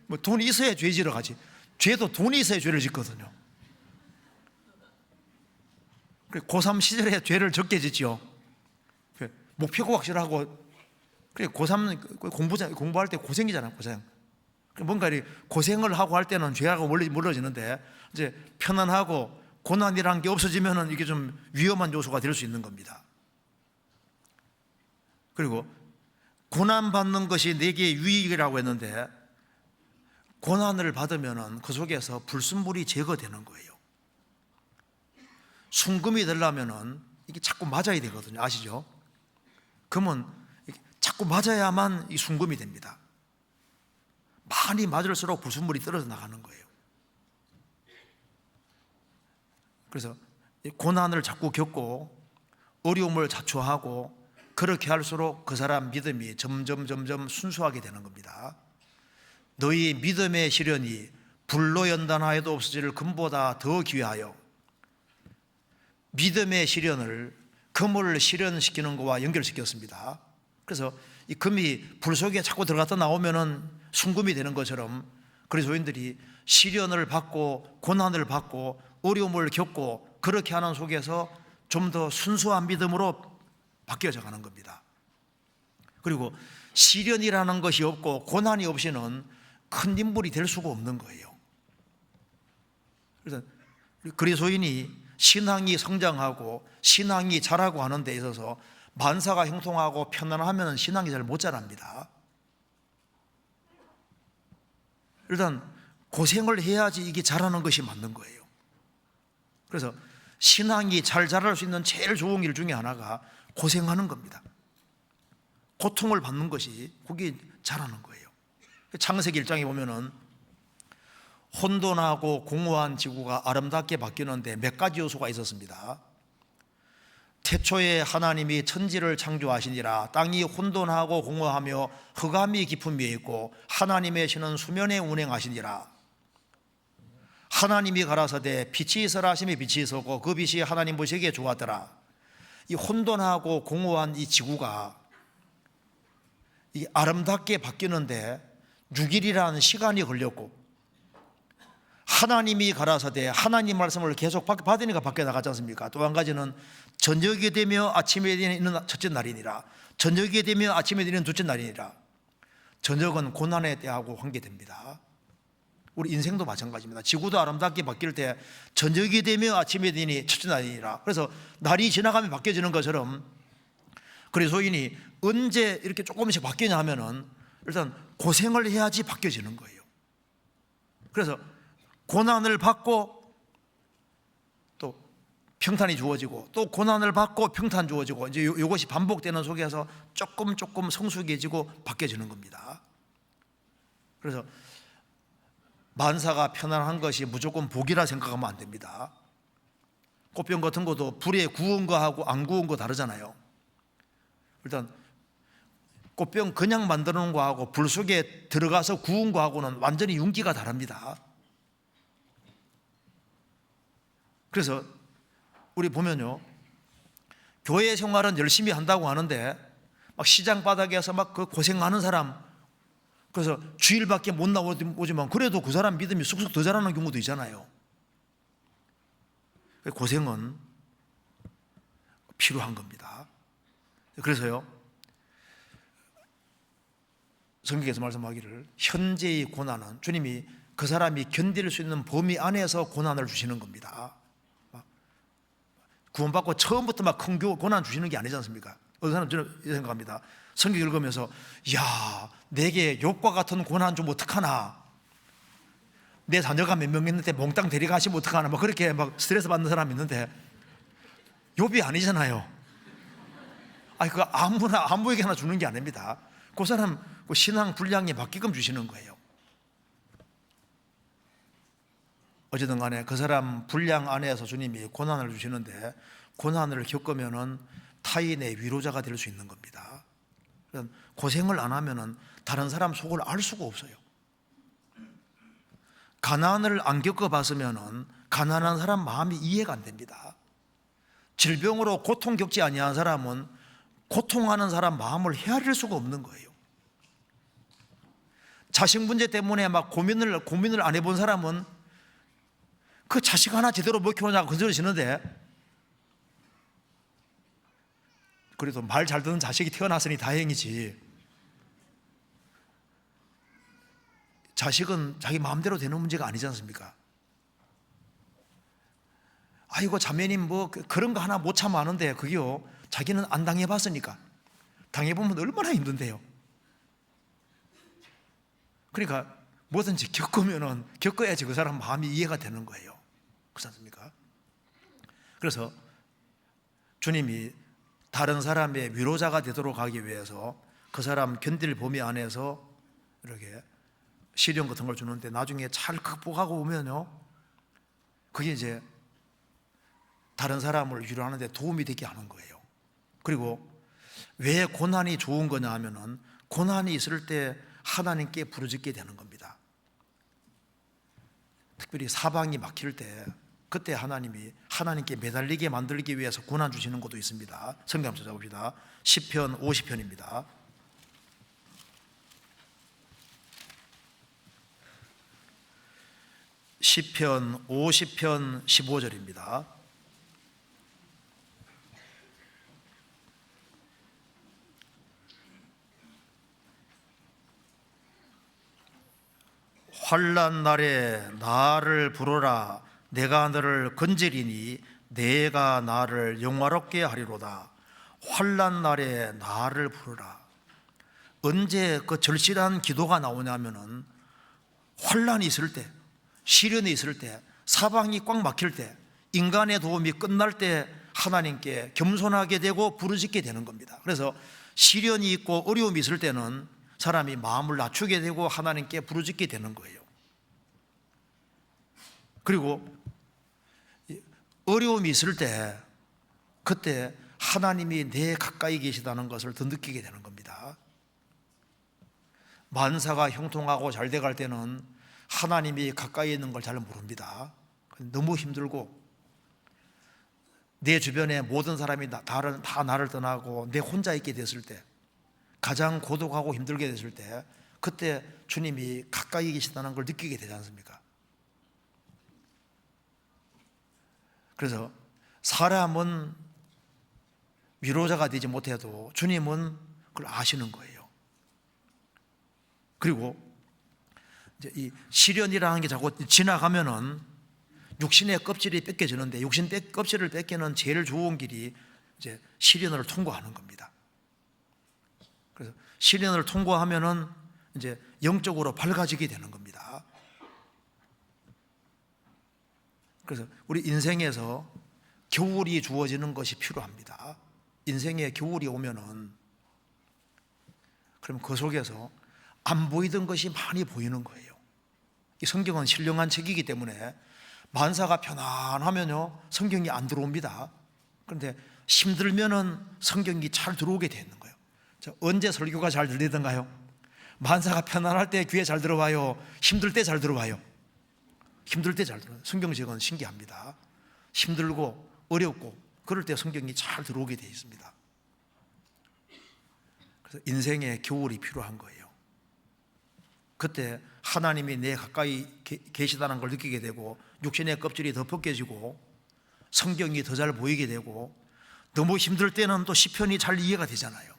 뭐 돈이 있어야 죄 지러 가지. 죄도 돈이 있어야 죄를 짓거든요. 고3 시절에 죄를 적게 짓죠. 목표가 확실하고, 그래 고3 공부할 때 고생이잖아요. 고생. 뭔가 고생을 하고 할 때는 죄가 멀어지는데 이제 편안하고 고난이라는 게 없어지면은 이게 좀 위험한 요소가 될 수 있는 겁니다. 그리고 고난 받는 것이 내게 유익이라고 했는데 고난을 받으면은 그 속에서 불순물이 제거되는 거예요. 순금이 되려면은 이게 자꾸 맞아야 되거든요. 아시죠? 금은 자꾸 맞아야만 이 순금이 됩니다. 많이 맞을수록 불순물이 떨어져 나가는 거예요. 그래서 고난을 자꾸 겪고 어려움을 자초하고 그렇게 할수록 그 사람 믿음이 점점 순수하게 되는 겁니다. 너희 믿음의 시련이 불로 연단하여도 없어질 금보다 더 귀하여. 믿음의 시련을 금을 실현시키는 것과 연결시켰습니다. 그래서 이 금이 불 속에 자꾸 들어갔다 나오면은 순금이 되는 것처럼 그리스도인들이 시련을 받고 고난을 받고 어려움을 겪고 그렇게 하는 속에서 좀 더 순수한 믿음으로 바뀌어져 가는 겁니다. 그리고 시련이라는 것이 없고 고난이 없이는 큰 인물이 될 수가 없는 거예요. 그래서 그리스도인이 신앙이 성장하고 신앙이 자라고 하는 데 있어서 만사가 형통하고 편안하면 신앙이 잘 못 자랍니다. 일단 고생을 해야지 이게 자라는 것이 맞는 거예요. 그래서 신앙이 잘 자랄 수 있는 제일 좋은 일 중에 하나가 고생하는 겁니다. 고통을 받는 것이 그게 자라는 거예요. 창세기 1장에 보면은 혼돈하고 공허한 지구가 아름답게 바뀌는데 몇 가지 요소가 있었습니다. 태초에 하나님이 천지를 창조하시니라. 땅이 혼돈하고 공허하며 흑암이 깊은 위에 있고 하나님의 신은 수면에 운행하시니라. 하나님이 가라사대 빛이 있으라 하시며 빛이 있었고 그 빛이 하나님 보시기에 좋았더라. 이 혼돈하고 공허한 이 지구가 이 아름답게 바뀌는데 6일이라는 시간이 걸렸고 하나님이 가라사대 하나님 말씀을 계속 받으니까 밖에 나가지 않습니까? 또 한 가지는 저녁이 되며 아침에 되는 첫째 날이니라. 저녁이 되며 아침에 되는 둘째 날이니라. 저녁은 고난의 때하고 관계됩니다. 우리 인생도 마찬가지입니다. 지구도 아름답게 바뀔 때 저녁이 되며 아침에 되니 첫째 날이니라. 그래서 날이 지나가면 바뀌어지는 것처럼 그리스도인이 언제 이렇게 조금씩 바뀌냐 하면은 일단 고생을 해야지 바뀌어지는 거예요. 그래서 고난을 받고 또 평탄이 주어지고, 또 고난을 받고 평탄 주어지고, 이제 이것이 반복되는 속에서 조금 성숙해지고 바뀌어지는 겁니다. 그래서 만사가 편안한 것이 무조건 복이라 생각하면 안 됩니다. 꽃병 같은 것도 불에 구운 거하고 안 구운 거 다르잖아요. 일단 꽃병 그냥 만들어 놓은 거하고 불 속에 들어가서 구운 거하고는 완전히 윤기가 다릅니다. 그래서 우리 보면요, 교회 생활은 열심히 한다고 하는데 막 시장 바닥에서 막 그 고생하는 사람, 그래서 주일밖에 못 나오지만 그래도 그 사람 믿음이 쑥쑥 더 자라는 경우도 있잖아요. 고생은 필요한 겁니다. 그래서요, 성경에서 말씀하기를 현재의 고난은 주님이 그 사람이 견딜 수 있는 범위 안에서 고난을 주시는 겁니다. 구원받고 처음부터 막 큰 고난 주시는 게 아니지 않습니까? 어떤 사람은 저는 이렇게 생각합니다. 성경 읽으면서 야, 내게 욥과 같은 고난 좀 어떡하나, 내 자녀가 몇 명 있는데 몽땅 데려가시면 어떡하나, 막 그렇게 막 스트레스 받는 사람이 있는데 욥이 아니잖아요. 아니, 그거 아무에게나 주는 게 아닙니다. 그 사람 그 신앙 분량에 맞게끔 주시는 거예요. 어쨌든 간에 그 사람 분량 안에서 주님이 고난을 주시는데, 고난을 겪으면은 타인의 위로자가 될 수 있는 겁니다. 고생을 안 하면은 다른 사람 속을 알 수가 없어요. 가난을 안 겪어봤으면은 가난한 사람 마음이 이해가 안 됩니다. 질병으로 고통 겪지 아니한 사람은 고통하는 사람 마음을 헤아릴 수가 없는 거예요. 자식 문제 때문에 막 고민을 안 해본 사람은 그 자식 하나 제대로 못 키우냐고 건드려지는데, 그래도 말 잘 듣는 자식이 태어났으니 다행이지, 자식은 자기 마음대로 되는 문제가 아니지 않습니까? 아이고 자매님 뭐 그런 거 하나 못 참아하는데, 그게요, 자기는 안 당해봤으니까. 당해보면 얼마나 힘든데요. 그러니까 뭐든지 겪어야지 그 사람 마음이 이해가 되는 거예요. 그렇지 않습니까? 그래서 주님이 다른 사람의 위로자가 되도록 하기 위해서 그 사람 견딜 범위 안에서 이렇게 시련 같은 걸 주는데, 나중에 잘 극복하고 오면요, 그게 이제 다른 사람을 위로하는 데 도움이 되게 하는 거예요. 그리고 왜 고난이 좋은 거냐 하면은, 고난이 있을 때 하나님께 부르짖게 되는 겁니다. 특별히 사방이 막힐 때, 그때 하나님이 하나님께 매달리게 만들기 위해서 고난 주시는 것도 있습니다. 성경 한번 찾아봅시다. 시편 50편입니다. 시편 50편 15절입니다. 환난 날에 나를 부르라. 내가 너를 건지리니 내가 나를 영화롭게 하리로다. 환난 날에 나를 부르라. 언제 그 절실한 기도가 나오냐면은 환난이 있을 때, 시련이 있을 때, 사방이 꽉 막힐 때, 인간의 도움이 끝날 때 하나님께 겸손하게 되고 부르짖게 되는 겁니다. 그래서 시련이 있고 어려움이 있을 때는 사람이 마음을 낮추게 되고 하나님께 부르짖게 되는 거예요. 그리고 어려움이 있을 때, 그때 하나님이 내 가까이 계시다는 것을 더 느끼게 되는 겁니다. 만사가 형통하고 잘 돼갈 때는 하나님이 가까이 있는 걸 잘 모릅니다. 너무 힘들고 내 주변에 모든 사람이 다 나를 떠나고 내 혼자 있게 됐을 때, 가장 고독하고 힘들게 됐을 때, 그때 주님이 가까이 계시다는 걸 느끼게 되지 않습니까? 그래서 사람은 위로자가 되지 못해도 주님은 그걸 아시는 거예요. 그리고 이제 이 시련이라는 게 자꾸 지나가면은 육신의 껍질이 뺏겨지는데, 육신 껍질을 뺏기는 제일 좋은 길이 이제 시련을 통과하는 겁니다. 그래서 시련을 통과하면은 이제 영적으로 밝아지게 되는 겁니다. 그래서 우리 인생에서 겨울이 주어지는 것이 필요합니다. 인생에 겨울이 오면은 그럼 그 속에서 안 보이던 것이 많이 보이는 거예요. 이 성경은 신령한 책이기 때문에 만사가 편안하면요 성경이 안 들어옵니다. 그런데 힘들면은 성경이 잘 들어오게 되는 거예요. 언제 설교가 잘 들리던가요? 만사가 편안할 때 귀에 잘 들어와요? 힘들 때 잘 들어와요? 힘들 때 잘 들어와요. 성경책은 신기합니다. 힘들고 어렵고 그럴 때 성경이 잘 들어오게 되어 있습니다. 그래서 인생에 겨울이 필요한 거예요. 그때 하나님이 내 가까이 계시다는 걸 느끼게 되고 육신의 껍질이 더 벗겨지고 성경이 더 잘 보이게 되고 너무 힘들 때는 또 시편이 잘 이해가 되잖아요.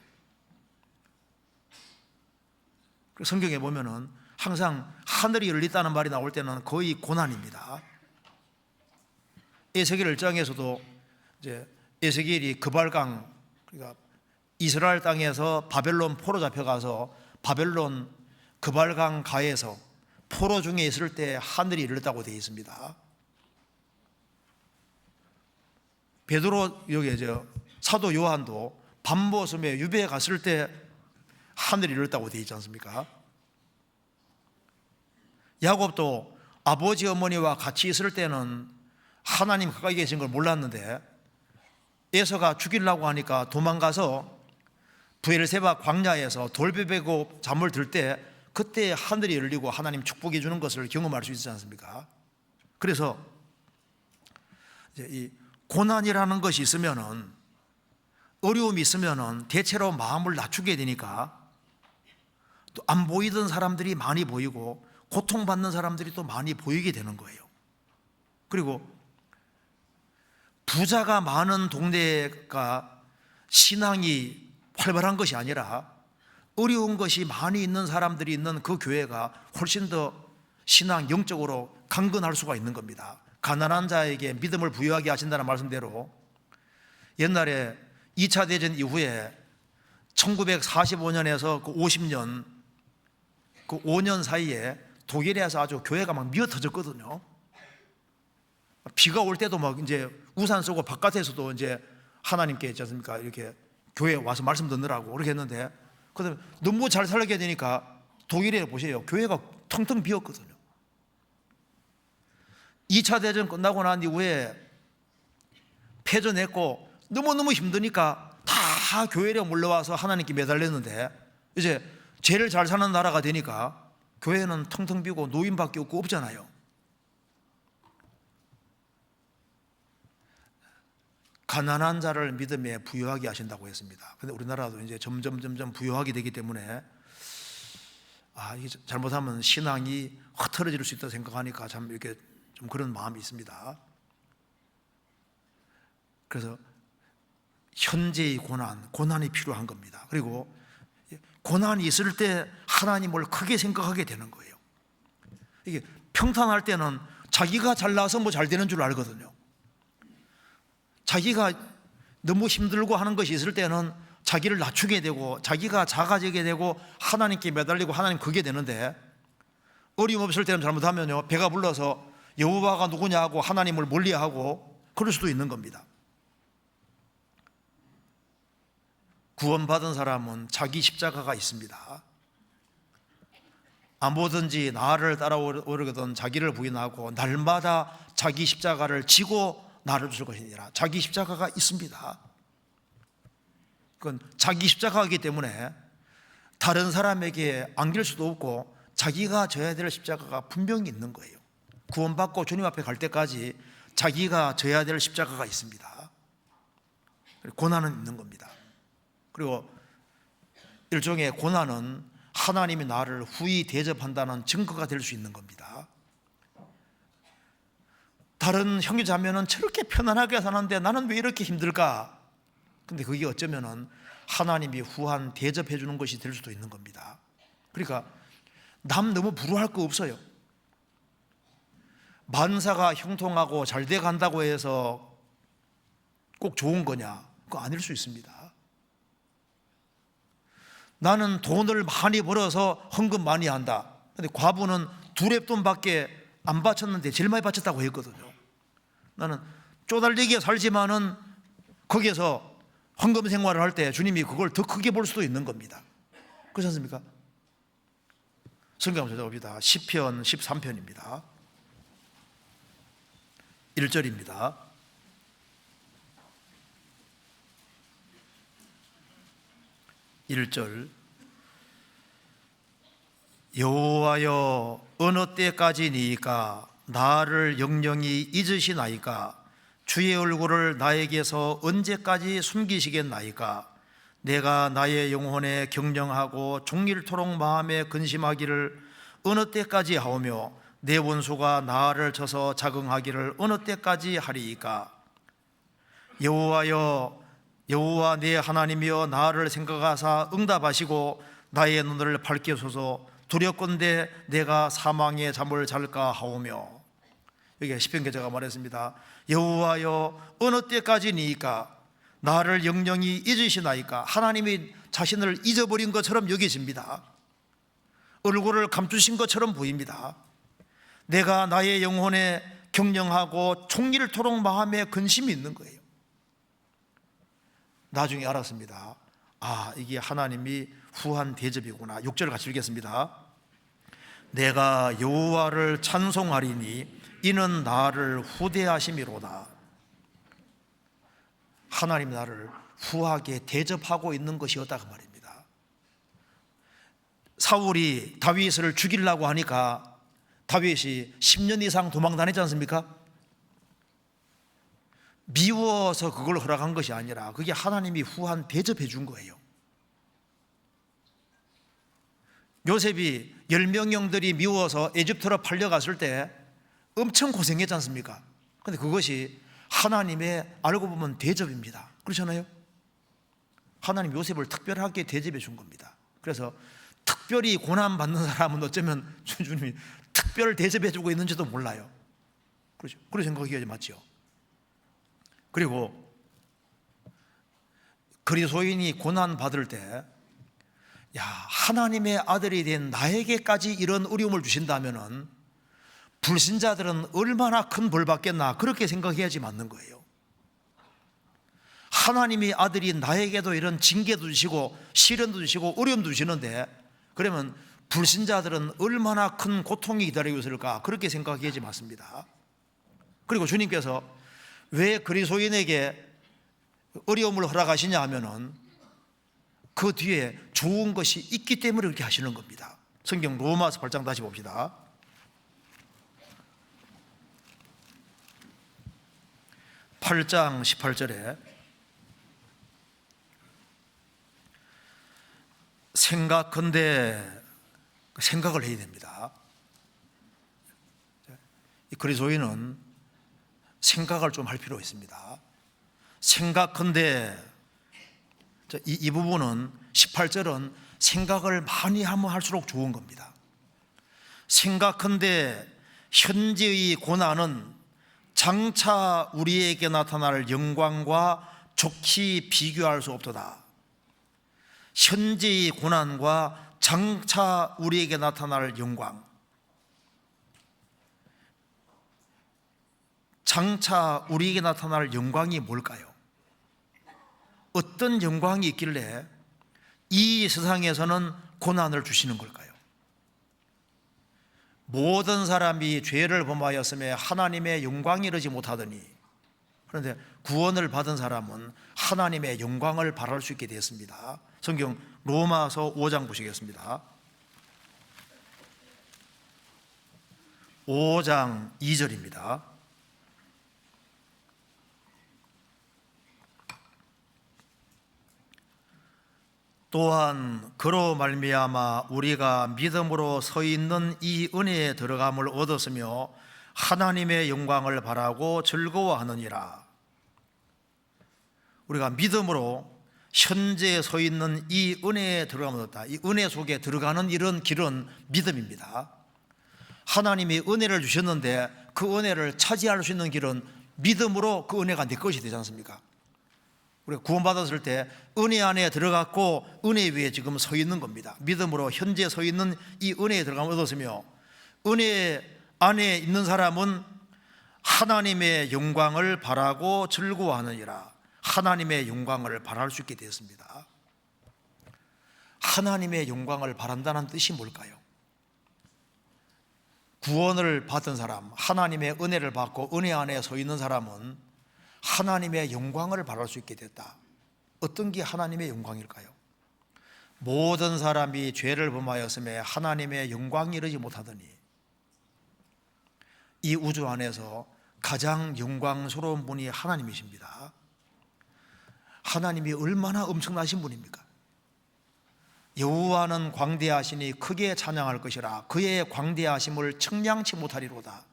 성경에 보면은 항상 하늘이 열렸다는 말이 나올 때는 거의 고난입니다. 에스겔 1장에서도 이제 에스겔이 그발강, 그러니까 이스라엘 땅에서 바벨론 포로 잡혀가서 바벨론 그발강 가에서 포로 중에 있을 때 하늘이 열렸다고 되어 있습니다. 베드로 여기 사도 요한도 밤모섬에 유배에 갔을 때 하늘이 열렸다고 되어 있지 않습니까? 야곱도 아버지 어머니와 같이 있을 때는 하나님 가까이 계신 걸 몰랐는데 에서가 죽이려고 하니까 도망가서 브엘세바 광야에서 돌배 베고 잠을 들 때 그때 하늘이 열리고 하나님 축복해 주는 것을 경험할 수 있지 않습니까? 그래서 이제 이 고난이라는 것이 있으면은, 어려움이 있으면은 대체로 마음을 낮추게 되니까 또 안 보이던 사람들이 많이 보이고 고통받는 사람들이 또 많이 보이게 되는 거예요. 그리고 부자가 많은 동네가 신앙이 활발한 것이 아니라 어려운 것이 많이 있는 사람들이 있는 그 교회가 훨씬 더 신앙 영적으로 강건할 수가 있는 겁니다. 가난한 자에게 믿음을 부여하게 하신다는 말씀대로 옛날에 2차 대전 이후에 1945년에서 그 50년 그 5년 사이에 독일에서 아주 교회가 막 미어 터졌거든요. 비가 올 때도 막 이제 우산 쓰고 바깥에서도 이제 하나님께 있지 않습니까? 이렇게 교회에 와서 말씀 듣느라고 그렇게 했는데, 그다음에 너무 잘 살게 되니까 독일에 보세요. 교회가 텅텅 비었거든요. 2차 대전 끝나고 난 이후에 패전했고 너무너무 힘드니까 다 교회에 몰려와서 하나님께 매달렸는데, 이제 제일 잘 사는 나라가 되니까 교회는 텅텅 비고 노인밖에 없잖아요. 가난한 자를 믿음에 부여하게 하신다고 했습니다. 그런데 우리나라도 이제 점점 부여하게 되기 때문에 이게 잘못하면 신앙이 흐트러질 수 있다 생각하니까 참 이렇게 좀 그런 마음이 있습니다. 그래서 현재의 고난이 필요한 겁니다. 그리고 고난이 있을 때 하나님을 크게 생각하게 되는 거예요. 이게 평탄할 때는 자기가 잘나서 뭐 잘 되는 줄 알거든요. 자기가 너무 힘들고 하는 것이 있을 때는 자기를 낮추게 되고 자기가 작아지게 되고 하나님께 매달리고 하나님 그게 되는데, 어려움 없을 때는 잘못하면요 배가 불러서 여호와가 누구냐 하고 하나님을 멀리하고 그럴 수도 있는 겁니다. 구원받은 사람은 자기 십자가가 있습니다. 아무든지 나를 따라오려거든 자기를 부인하고 날마다 자기 십자가를 지고 나를 줄 것이니라. 자기 십자가가 있습니다. 그건 자기 십자가이기 때문에 다른 사람에게 안길 수도 없고 자기가 져야 될 십자가가 분명히 있는 거예요. 구원받고 주님 앞에 갈 때까지 자기가 져야 될 십자가가 있습니다. 고난은 있는 겁니다. 그리고 일종의 고난은 하나님이 나를 후히 대접한다는 증거가 될 수 있는 겁니다. 다른 형제 자매는 저렇게 편안하게 사는데 나는 왜 이렇게 힘들까? 근데 그게 어쩌면은 하나님이 후한 대접해 주는 것이 될 수도 있는 겁니다. 그러니까 남 너무 부러워할 거 없어요. 만사가 형통하고 잘 돼 간다고 해서 꼭 좋은 거냐? 그거 아닐 수 있습니다. 나는 돈을 많이 벌어서 헌금 많이 한다. 근데 과부는 두렙돈밖에 안 바쳤는데 제일 많이 바쳤다고 했거든요. 나는 쪼달리게 살지만은 거기에서 헌금 생활을 할 때 주님이 그걸 더 크게 볼 수도 있는 겁니다. 그렇지 않습니까? 성경 한번 찾아봅시다. 시편 13편입니다. 1절입니다. 여호와여 어느 때까지니까 나를 영영히 잊으시나이까? 주의 얼굴을 나에게서 언제까지 숨기시겠나이까? 내가 나의 영혼에 경영하고 종일토록 마음에 근심하기를 어느 때까지 하오며 내 원수가 나를 쳐서 자긍하기를 어느 때까지 하리이까? 여호와여 여호와 내 하나님이여 나를 생각하사 응답하시고 나의 눈을 밝게 하소서. 두렵건대 내가 사망의 잠을 잘까 하오며. 여기 시편 기자가 말했습니다. 여호와여 어느 때까지니까 나를 영영히 잊으시나이까? 하나님이 자신을 잊어버린 것처럼 여기십니다. 얼굴을 감추신 것처럼 보입니다. 내가 나의 영혼에 경영하고 종일토록 마음에 근심이 있는 거예요. 나중에 알았습니다. 아, 이게 하나님이 후한 대접이구나. 6절 같이 읽겠습니다. 내가 여호와를 찬송하리니 이는 나를 후대하심이로다. 하나님 나를 후하게 대접하고 있는 것이었다 그 말입니다. 사울이 다윗을 죽이려고 하니까 다윗이 10년 이상 도망 다녔지 않습니까? 미워서 그걸 허락한 것이 아니라 그게 하나님이 후한 대접해 준 거예요. 요셉이 10명 형들이 미워서 에집트로 팔려갔을 때 엄청 고생했지 않습니까? 그런데 그것이 하나님의 알고 보면 대접입니다. 그렇잖아요? 하나님 요셉을 특별하게 대접해 준 겁니다. 그래서 특별히 고난받는 사람은 어쩌면 주님이 특별 대접해 주고 있는지도 몰라요. 그렇죠? 그런 생각이 맞죠? 그리고 그리스도인이 고난받을 때 야, 하나님의 아들이 된 나에게까지 이런 어려움을 주신다면은 불신자들은 얼마나 큰 벌 받겠나 그렇게 생각해야지 맞는 거예요. 하나님이 아들이 나에게도 이런 징계도 주시고 시련도 주시고 어려움도 주시는데 그러면 불신자들은 얼마나 큰 고통이 기다리고 있을까 그렇게 생각해야지 맞습니다. 그리고 주님께서 왜 그리스도인에게 어려움을 허락하시냐 하면은 그 뒤에 좋은 것이 있기 때문에 그렇게 하시는 겁니다. 성경 로마서 8장 다시 봅시다. 8장 18절에 생각컨대 생각을 해야 됩니다. 그리스도인은 생각을 좀 할 필요가 있습니다. 생각컨대 이 부분은 18절은 생각을 많이 하면 할수록 좋은 겁니다. 생각컨대 현재의 고난은 장차 우리에게 나타날 영광과 좋게 비교할 수 없도다. 현재의 고난과 장차 우리에게 나타날 영광, 장차 우리에게 나타날 영광이 뭘까요? 어떤 영광이 있길래 이 세상에서는 고난을 주시는 걸까요? 모든 사람이 죄를 범하였음에 하나님의 영광이 이르지 못하더니, 그런데 구원을 받은 사람은 하나님의 영광을 바랄 수 있게 되었습니다. 성경 로마서 5장 보시겠습니다. 5장 2절입니다. 또한 그로 말미암아 우리가 믿음으로 서 있는 이 은혜에 들어감을 얻었으며 하나님의 영광을 바라고 즐거워하느니라. 우리가 믿음으로 현재에 서 있는 이 은혜에 들어감을 얻었다. 이 은혜 속에 들어가는 이런 길은 믿음입니다. 하나님이 은혜를 주셨는데 그 은혜를 차지할 수 있는 길은 믿음으로 그 은혜가 내 것이 되지 않습니까? 우리가 구원받았을 때 은혜 안에 들어갔고 은혜 위에 지금 서 있는 겁니다. 믿음으로 현재 서 있는 이 은혜에 들어가면 얻었으며, 은혜 안에 있는 사람은 하나님의 영광을 바라고 즐거워하느니라. 하나님의 영광을 바랄 수 있게 되었습니다. 하나님의 영광을 바란다는 뜻이 뭘까요? 구원을 받은 사람, 하나님의 은혜를 받고 은혜 안에 서 있는 사람은 하나님의 영광을 바랄 수 있게 됐다. 어떤 게 하나님의 영광일까요? 모든 사람이 죄를 범하였음에 하나님의 영광이 이르지 못하더니 이 우주 안에서 가장 영광스러운 분이 하나님이십니다. 하나님이 얼마나 엄청나신 분입니까? 여호와는 광대하시니 크게 찬양할 것이라. 그의 광대하심을 청량치 못하리로다.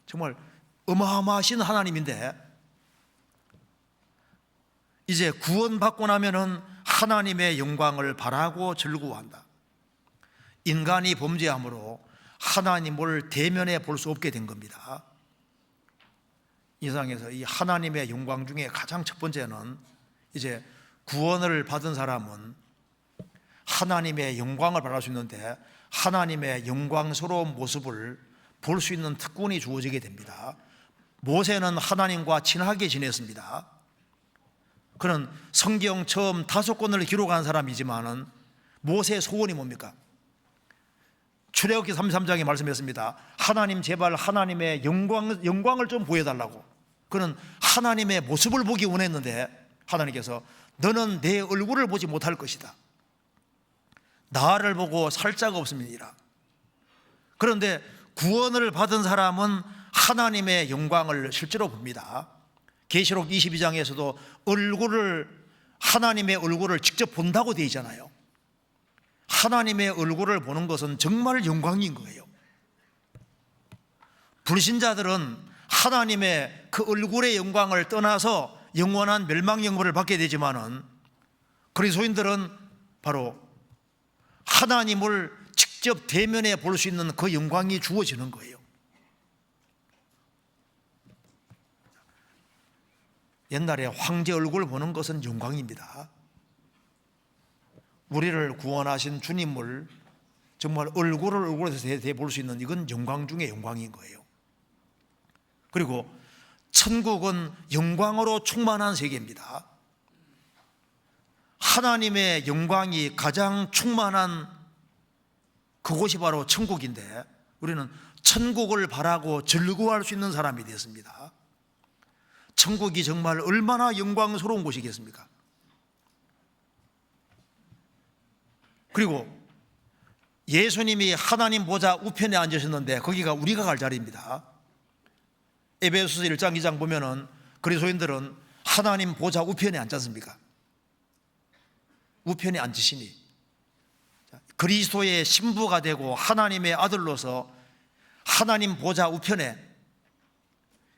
정말 어마어마하신 하나님인데, 이제 구원받고 나면은 하나님의 영광을 바라고 즐거워한다. 인간이 범죄함으로 하나님을 대면해 볼 수 없게 된 겁니다. 이 세상에서 이 하나님의 영광 중에 가장 첫 번째는, 이제 구원을 받은 사람은 하나님의 영광을 바랄 수 있는데 하나님의 영광스러운 모습을 볼 수 있는 특권이 주어지게 됩니다. 모세는 하나님과 친하게 지냈습니다. 그는 성경 처음 5권을 기록한 사람이지만은 모세의 소원이 뭡니까? 출애굽기 33장에 말씀했습니다. 하나님 제발 하나님의 영광을 좀 보여달라고. 그는 하나님의 모습을 보기 원했는데 하나님께서 너는 내 얼굴을 보지 못할 것이다. 나를 보고 살 자가 없음이니라. 그런데 구원을 받은 사람은 하나님의 영광을 실제로 봅니다. 계시록 22장에서도 하나님의 얼굴을 직접 본다고 되어 있잖아요. 하나님의 얼굴을 보는 것은 정말 영광인 거예요. 불신자들은 하나님의 그 얼굴의 영광을 떠나서 영원한 멸망영벌을 받게 되지만은, 그리스도인들은 바로 하나님을 직접 대면해 볼 수 있는 그 영광이 주어지는 거예요. 옛날에 황제 얼굴 보는 것은 영광입니다. 우리를 구원하신 주님을 정말 얼굴에서 볼 수 있는, 이건 영광 중에 영광인 거예요. 그리고 천국은 영광으로 충만한 세계입니다. 하나님의 영광이 가장 충만한 그곳이 바로 천국인데, 우리는 천국을 바라고 즐거워할 수 있는 사람이 되었습니다. 천국이 정말 얼마나 영광스러운 곳이겠습니까? 그리고 예수님이 하나님 보좌 우편에 앉으셨는데 거기가 우리가 갈 자리입니다. 에베소서 1장 2장 보면은 그리스도인들은 하나님 보좌 우편에 앉지 않습니까? 우편에 앉으시니 그리스도의 신부가 되고 하나님의 아들로서 하나님 보좌 우편에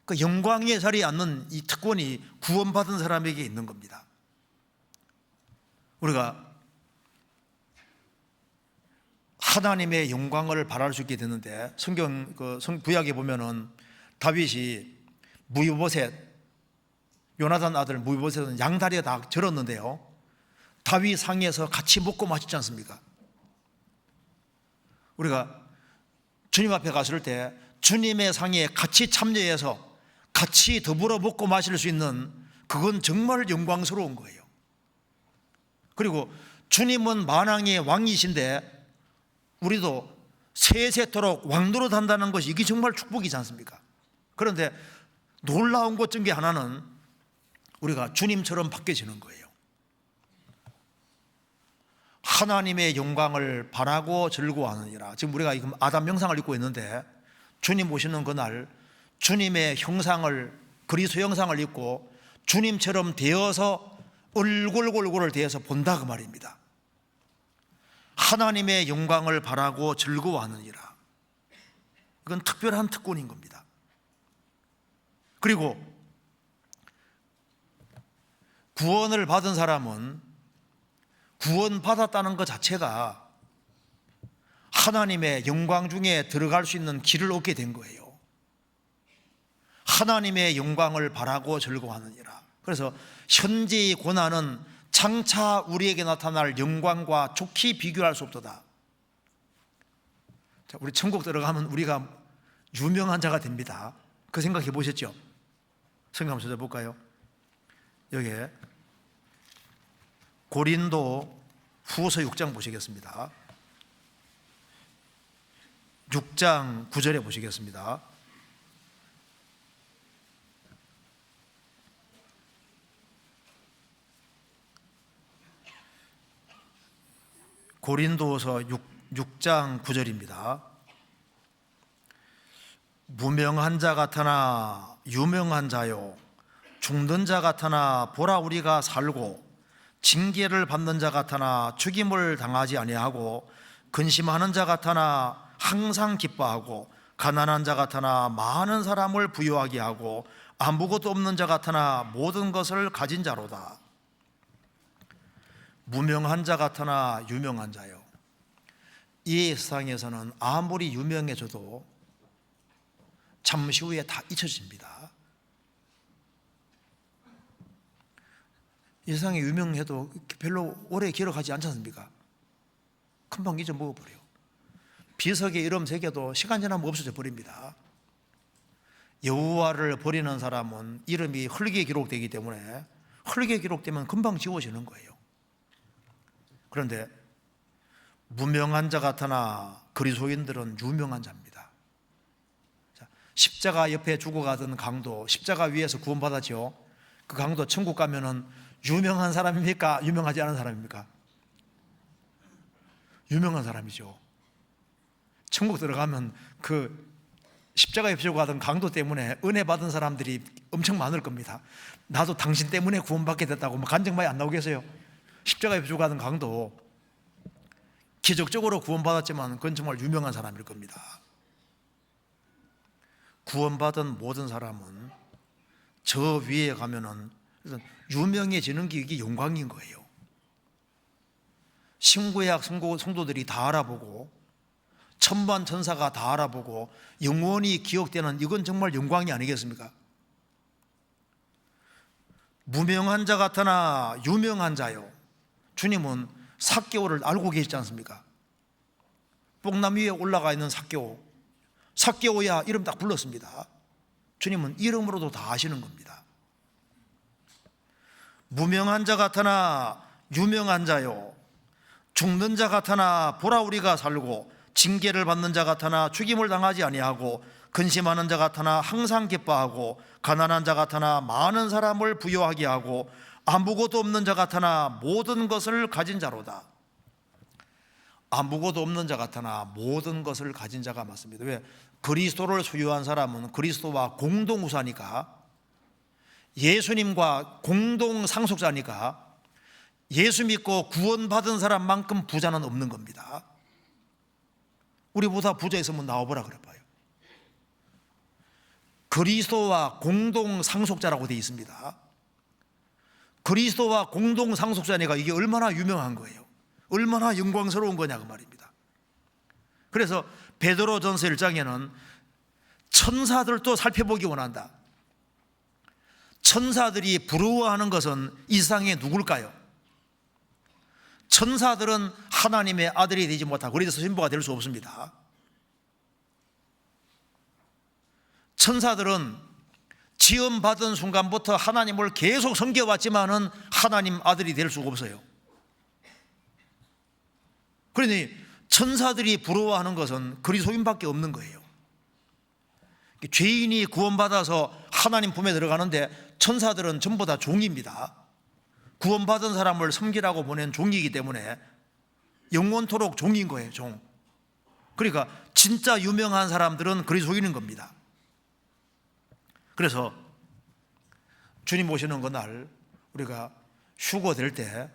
그 영광의 자리에 앉는 이 특권이 구원받은 사람에게 있는 겁니다. 우리가 하나님의 영광을 바랄 수 있게 되는데, 성경 구약에 보면은 다윗이 무이보셋, 요나단 아들 무이보셋은 양다리에 다 절었는데요, 다윗 상에서 같이 먹고 마시지 않습니까? 우리가 주님 앞에 갔을 때 주님의 상에 같이 참여해서 같이 더불어 먹고 마실 수 있는, 그건 정말 영광스러운 거예요. 그리고 주님은 만왕의 왕이신데 우리도 세세토록 왕노릇 한다는 것이, 이게 정말 축복이지 않습니까? 그런데 놀라운 것 중에 하나는 우리가 주님처럼 바뀌어지는 거예요. 하나님의 영광을 바라고 즐거워하느니라. 지금 우리가 지금 아담 형상을 입고 있는데, 주님 오시는 그날 주님의 형상을, 그리스도 형상을 입고 주님처럼 되어서 얼굴을 대해서 본다 그 말입니다. 하나님의 영광을 바라고 즐거워하느니라. 이건 특별한 특권인 겁니다. 그리고 구원을 받은 사람은 구원받았다는 것 자체가 하나님의 영광 중에 들어갈 수 있는 길을 얻게 된 거예요. 하나님의 영광을 바라고 즐거워하느니라. 그래서 현재의 고난은 장차 우리에게 나타날 영광과 좋게 비교할 수 없도다. 자, 우리 천국 들어가면 우리가 유명한 자가 됩니다. 그 생각해 보셨죠? 성경 한번 찾아볼까요? 여기에 고린도 후서 6장 보시겠습니다. 6장 9절에 보시겠습니다. 고린도서 6장 9절입니다. 무명한 자 같으나 유명한 자요, 죽는 자 같으나 보라 우리가 살고, 징계를 받는 자 같으나 죽임을 당하지 아니하고, 근심하는 자 같으나 항상 기뻐하고, 가난한 자 같으나 많은 사람을 부유하게 하고, 아무것도 없는 자 같으나 모든 것을 가진 자로다. 무명한 자 같으나 유명한 자요. 이 세상에서는 아무리 유명해져도 잠시 후에 다 잊혀집니다. 이 세상에 유명해도 별로 오래 기록하지 않지 않습니까? 금방 잊어먹어버려요. 비석에 이름 새겨도 시간 지나면 없어져 버립니다. 여호와를 버리는 사람은 이름이 흙에 기록되기 때문에 흙에 기록되면 금방 지워지는 거예요. 그런데 무명한 자 같으나 그리스도인들은 유명한 자입니다. 십자가 옆에 죽어가던 강도, 십자가 위에서 구원받았죠. 그 강도 천국 가면은 유명한 사람입니까? 유명하지 않은 사람입니까? 유명한 사람이죠. 천국 들어가면 그 십자가 옆에 죽어가던 강도 때문에 은혜 받은 사람들이 엄청 많을 겁니다. 나도 당신 때문에 구원받게 됐다고 간증 많이 안 나오겠어요? 십자가 옆에 죽어가던 강도 기적적으로 구원받았지만 그건 정말 유명한 사람일 겁니다. 구원받은 모든 사람은 저 위에 가면은 유명해지는 게 이게 영광인 거예요. 신구약 성도들이 다 알아보고 천만 천사가 다 알아보고 영원히 기억되는, 이건 정말 영광이 아니겠습니까? 무명한 자 같으나 유명한 자요. 주님은 삭개오를 알고 계시지 않습니까? 뽕나무 위에 올라가 있는 삭개오, 삭개오야 이름 딱 불렀습니다. 주님은 이름으로도 다 아시는 겁니다. 무명한 자 같으나 유명한 자요, 죽는 자 같으나 보라 우리가 살고, 징계를 받는 자 같으나 죽임을 당하지 아니하고, 근심하는 자 같으나 항상 기뻐하고, 가난한 자 같으나 많은 사람을 부유하게 하고, 아무것도 없는 자 같으나 모든 것을 가진 자로다. 아무것도 없는 자 같으나 모든 것을 가진 자가 맞습니다. 왜? 그리스도를 소유한 사람은 그리스도와 공동우사니까, 예수님과 공동 상속자니까, 예수 믿고 구원받은 사람만큼 부자는 없는 겁니다. 우리보다 부자 있으면 나와보라 그래 봐요. 그리스도와 공동 상속자라고 되어 있습니다. 그리스도와 공동 상속자니까 이게 얼마나 유명한 거예요. 얼마나 영광스러운 거냐 그 말입니다. 그래서 베드로전서 1장에는 천사들도 살펴보기 원한다. 천사들이 부러워하는 것은 이 세상에 누굴까요? 천사들은 하나님의 아들이 되지 못하고 그래서 신부가 될 수 없습니다. 천사들은 지음받은 순간부터 하나님을 계속 섬겨왔지만은 하나님 아들이 될 수가 없어요. 그러니 천사들이 부러워하는 것은 그리스도인밖에 없는 거예요. 죄인이 구원받아서 하나님 품에 들어가는데 천사들은 전부 다 종입니다. 구원받은 사람을 섬기라고 보낸 종이기 때문에 영원토록 종인 거예요, 종. 그러니까 진짜 유명한 사람들은 그리스도인인 겁니다. 그래서 주님 오시는 그날 우리가 휴거될 때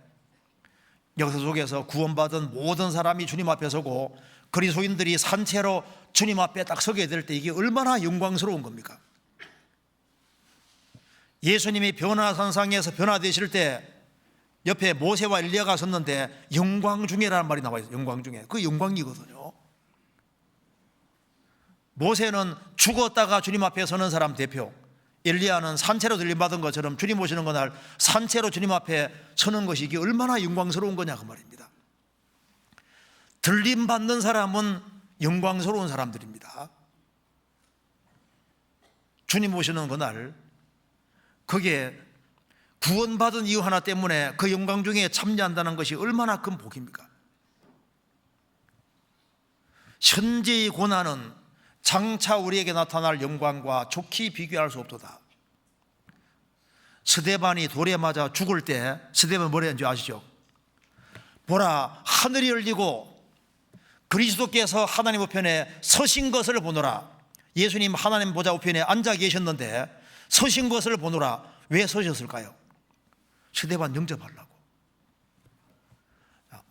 역사 속에서 구원받은 모든 사람이 주님 앞에 서고 그리스도인들이 산채로 주님 앞에 딱 서게 될 때 이게 얼마나 영광스러운 겁니까? 예수님이 변화산상에서 변화되실 때 옆에 모세와 엘리야가 섰는데 영광 중에라는 말이 나와 있어요. 영광 중에. 그 영광이거든요. 모세는 죽었다가 주님 앞에 서는 사람 대표, 엘리야는 산채로 들림받은 것처럼 주님 오시는 그날 산채로 주님 앞에 서는 것이 이게 얼마나 영광스러운 거냐 그 말입니다. 들림받는 사람은 영광스러운 사람들입니다. 주님 오시는 그날 그게 구원받은 이유 하나 때문에 그 영광 중에 참여한다는 것이 얼마나 큰 복입니까? 현재의 고난은 장차 우리에게 나타날 영광과 좋게 비교할 수 없도다. 스데반이 돌에 맞아 죽을 때 스데반이 뭐라 했는지 아시죠? 보라, 하늘이 열리고 그리스도께서 하나님 우편에 서신 것을 보노라. 예수님 하나님 보좌 우편에 앉아 계셨는데 서신 것을 보노라. 왜 서셨을까요? 스데반 영접하려고.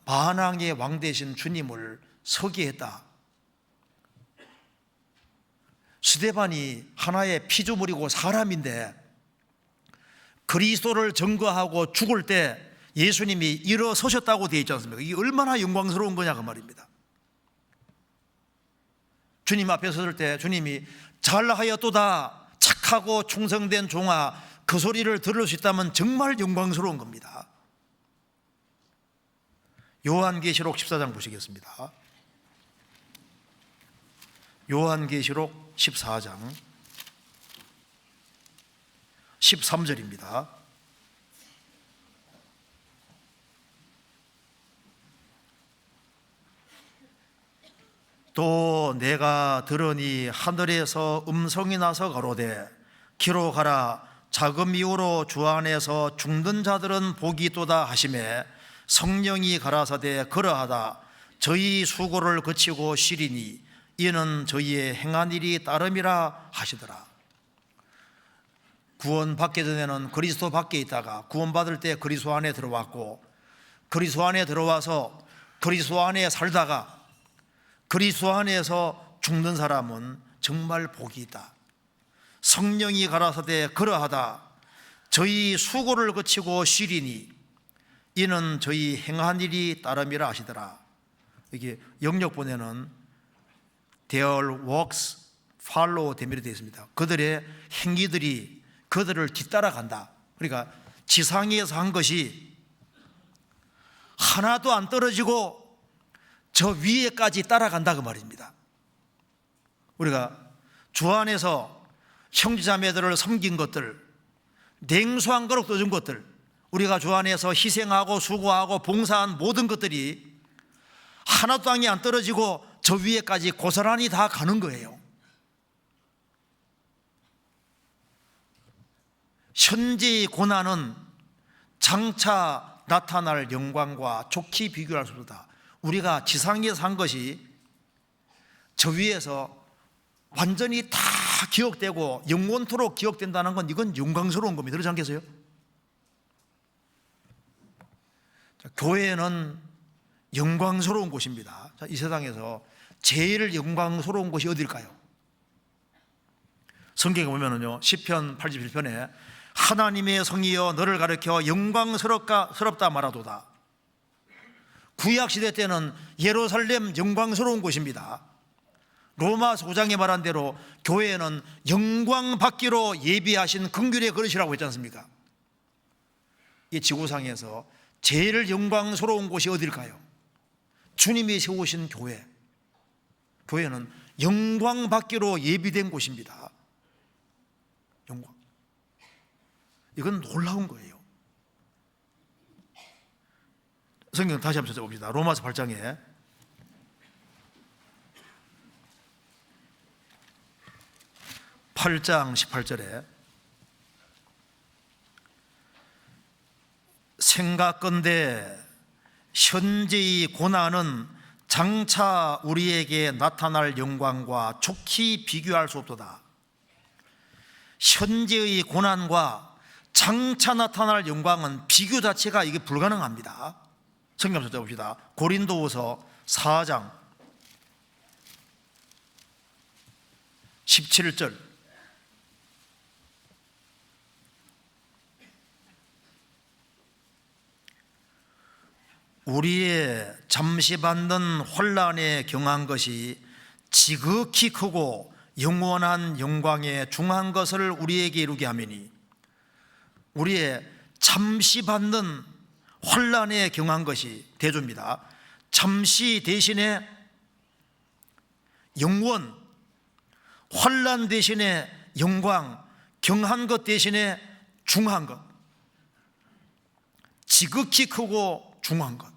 만왕의 왕 되신 주님을 서게 했다. 스데반이 하나의 피조물이고 사람인데 그리스도를 증거하고 죽을 때 예수님이 일어서셨다고 되어 있지 않습니까? 이게 얼마나 영광스러운 거냐 그 말입니다. 주님 앞에 섰을 때 주님이 잘하였도다 착하고 충성된 종아, 그 소리를 들을 수 있다면 정말 영광스러운 겁니다. 요한계시록 14장 보시겠습니다. 요한계시록 14장 13절입니다. 또 내가 들으니 하늘에서 음성이 나서 가로되 기록하라, 자금 이후로 주 안에서 죽는 자들은 복이 있도다 하시매 성령이 가라사대 그러하다. 저희 수고를 그치고 쉬리니 이는 저희의 행한 일이 따름이라 하시더라. 구원 받기 전에는 그리스도 밖에 있다가 구원받을 때 그리스도 안에 들어왔고, 그리스도 안에 들어와서 그리스도 안에 살다가 그리스도 안에서 죽는 사람은 정말 복이 있다. 성령이 가라사대 그러하다. 저희 수고를 그치고 쉬리니 이는 저희 행한 일이 따름이라 하시더라. 이게 영역본에는 Their works follow them이라 되어 있습니다. 그들의 행위들이 그들을 뒤따라간다. 그러니까 지상에서 한 것이 하나도 안 떨어지고 저 위에까지 따라간다 그 말입니다. 우리가 주 안에서 형제자매들을 섬긴 것들, 냉수한 그릇 떠준 것들, 우리가 주 안에서 희생하고 수고하고 봉사한 모든 것들이 하나도 땅에 안 떨어지고 저 위에까지 고스란히 다 가는 거예요. 현재의 고난은 장차 나타날 영광과 좋게 비교할 수 없다. 우리가 지상에서 한 것이 저 위에서 완전히 다 기억되고 영원토록 기억된다는 건 이건 영광스러운 겁니다. 그렇지 않겠어요? 교회는 영광스러운 곳입니다. 이 세상에서 제일 영광스러운 곳이 어딜까요? 성경에 보면은요, 시편 87편에 하나님의 성이여 너를 가리켜 영광스럽다 말하도다. 구약시대 때는 예루살렘 영광스러운 곳입니다. 로마서 5장에 말한 대로 교회는 영광 받기로 예비하신 긍휼의 그릇이라고 했지 않습니까? 이 지구상에서 제일 영광스러운 곳이 어딜까요? 주님이 세우신 교회. 교회는 영광 받기로 예비된 곳입니다. 영광. 이건 놀라운 거예요. 성경 다시 한번 찾아봅시다. 로마서 8장에 (8장 18절에) 생각건대 현재의 고난은 장차 우리에게 나타날 영광과 좋게 비교할 수 없도다. 현재의 고난과 장차 나타날 영광은 비교 자체가 이게 불가능합니다. 성경 찾아봅시다. 고린도후서 4장 17절. 우리의 잠시 받는 혼란에 경한 것이 지극히 크고 영원한 영광에 중한 것을 우리에게 이루게 하매니 우리의 잠시 받는 환난에 경한 것이 대조입니다. 잠시 대신에 영원, 환난 대신에 영광, 경한 것 대신에 중한 것, 지극히 크고 중한 것.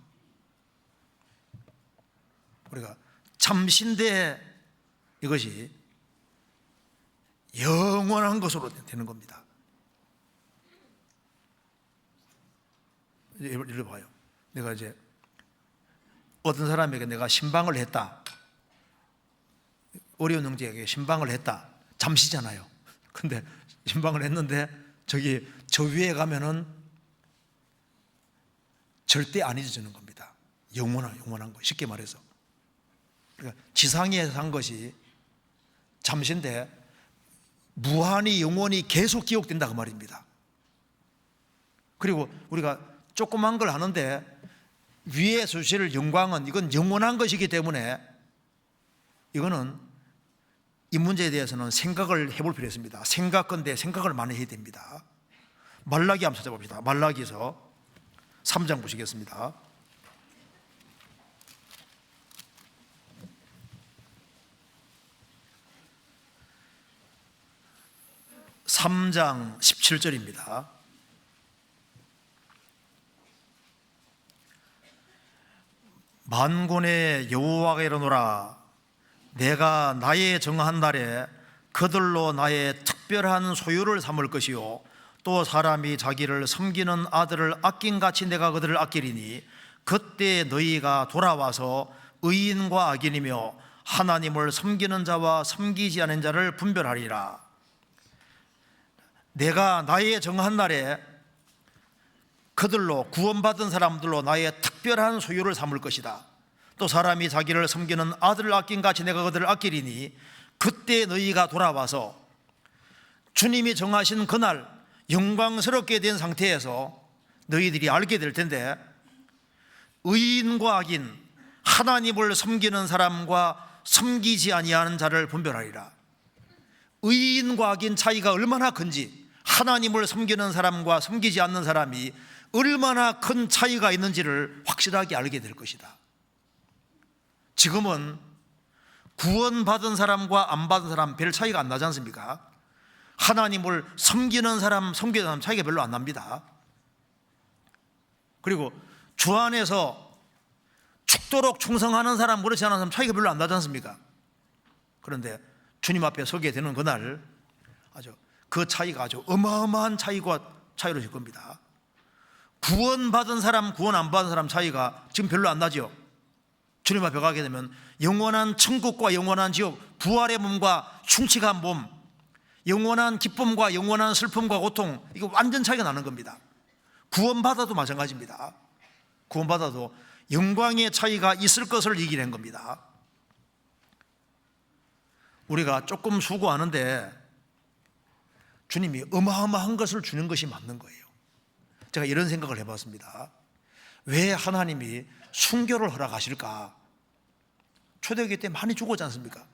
우리가 잠시인데 이것이 영원한 것으로 되는 겁니다. 예를 봐요. 내가 이제 어떤 사람에게 내가 신방을 했다. 어려운 형제에게 신방을 했다. 잠시잖아요. 근데 신방을 했는데 저기 저 위에 가면은 절대 안 잊어지는 겁니다. 영원한 거. 쉽게 말해서. 그러니까 지상에 산 것이 잠시인데 무한히 영원히 계속 기억된다 그 말입니다. 그리고 우리가 조그만 걸 하는데 위에서 주실 영광은 이건 영원한 것이기 때문에 이거는 이 문제에 대해서는 생각을 해볼 필요가 있습니다. 생각건데 생각을 많이 해야 됩니다. 말라기 한번 찾아봅시다. 말라기서 3장 보시겠습니다. 3장 17절입니다. 만군의 여호와가 이르노라 내가 나의 정한 날에 그들로 나의 특별한 소유를 삼을 것이요 또 사람이 자기를 섬기는 아들을 아낀같이 내가 그들을 아끼리니 그때 너희가 돌아와서 의인과 악인이며 하나님을 섬기는 자와 섬기지 않은 자를 분별하리라. 내가 나의 정한 날에 그들로 구원받은 사람들로 나의 특별한 소유를 삼을 것이다. 또 사람이 자기를 섬기는 아들을 아낀같이 내가 그들을 아끼리니 그때 너희가 돌아와서 주님이 정하신 그날 영광스럽게 된 상태에서 너희들이 알게 될 텐데 의인과 악인, 하나님을 섬기는 사람과 섬기지 아니하는 자를 분별하리라. 의인과 악인 차이가 얼마나 큰지, 하나님을 섬기는 사람과 섬기지 않는 사람이 얼마나 큰 차이가 있는지를 확실하게 알게 될 것이다. 지금은 구원받은 사람과 안 받은 사람 별 차이가 안 나지 않습니까? 하나님을 섬기는 사람, 섬기는 사람 차이가 별로 안 납니다. 그리고 주 안에서 죽도록 충성하는 사람, 그렇지 않은 사람 차이가 별로 안 나지 않습니까? 그런데 주님 앞에 서게 되는 그날 그 차이가 아주 어마어마한 차이로 질 겁니다. 구원받은 사람, 구원 안 받은 사람 차이가 지금 별로 안 나죠. 주님 앞에 가게 되면 영원한 천국과 영원한 지옥, 부활의 몸과 흉측한 몸, 영원한 기쁨과 영원한 슬픔과 고통, 이거 완전 차이가 나는 겁니다. 구원받아도 마찬가지입니다. 구원받아도 영광의 차이가 있을 것을 얘기를 한 겁니다. 우리가 조금 수고하는데 주님이 어마어마한 것을 주는 것이 맞는 거예요. 제가 이런 생각을 해봤습니다. 왜 하나님이 순교를 허락하실까? 초대교회 때 많이 죽었지 않습니까?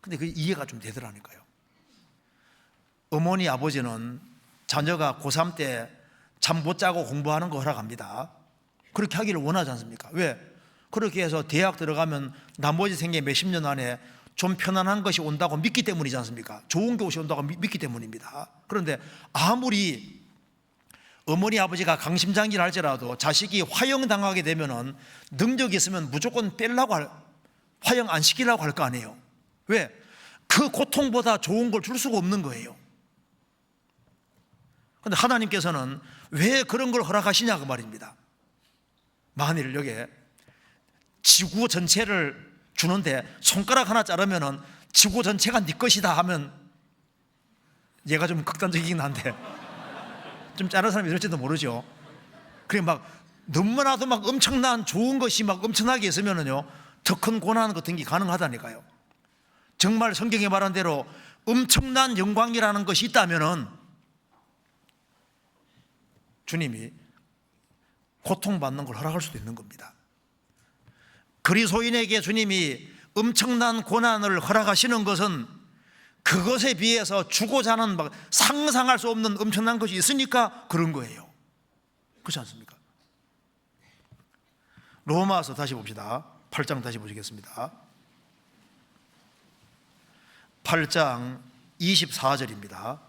근데 그게 이해가 좀 되더라니까요. 어머니 아버지는 자녀가 고3 때 잠 못 자고 공부하는 거 허락합니다. 그렇게 하기를 원하지 않습니까? 왜? 그렇게 해서 대학 들어가면 나머지 생애 몇십 년 안에 좀 편안한 것이 온다고 믿기 때문이지 않습니까? 좋은 것이 온다고 믿기 때문입니다. 그런데 아무리 어머니 아버지가 강심장기를 할지라도 자식이 화형당하게 되면은 능력이 있으면 무조건 화형 안 시키려고 할 거 아니에요. 왜? 그 고통보다 좋은 걸 줄 수가 없는 거예요. 그런데 하나님께서는 왜 그런 걸 허락하시냐 그 말입니다. 만일 여기에 지구 전체를 주는데 손가락 하나 자르면은 지구 전체가 네 것이다 하면 얘가 좀 극단적이긴 한데 좀 자른 사람이 있을지도 모르죠. 그래 막 너무나도 막 엄청난 좋은 것이 막 엄청나게 있으면은요 더 큰 고난 같은 게 가능하다니까요. 정말 성경에 말한 대로 엄청난 영광이라는 것이 있다면은 주님이 고통받는 걸 허락할 수도 있는 겁니다. 그리스도인에게 주님이 엄청난 고난을 허락하시는 것은 그것에 비해서 주고자 하는 상상할 수 없는 엄청난 것이 있으니까 그런 거예요. 그렇지 않습니까? 로마서 다시 봅시다. 8장 다시 보시겠습니다. 8장 24절입니다.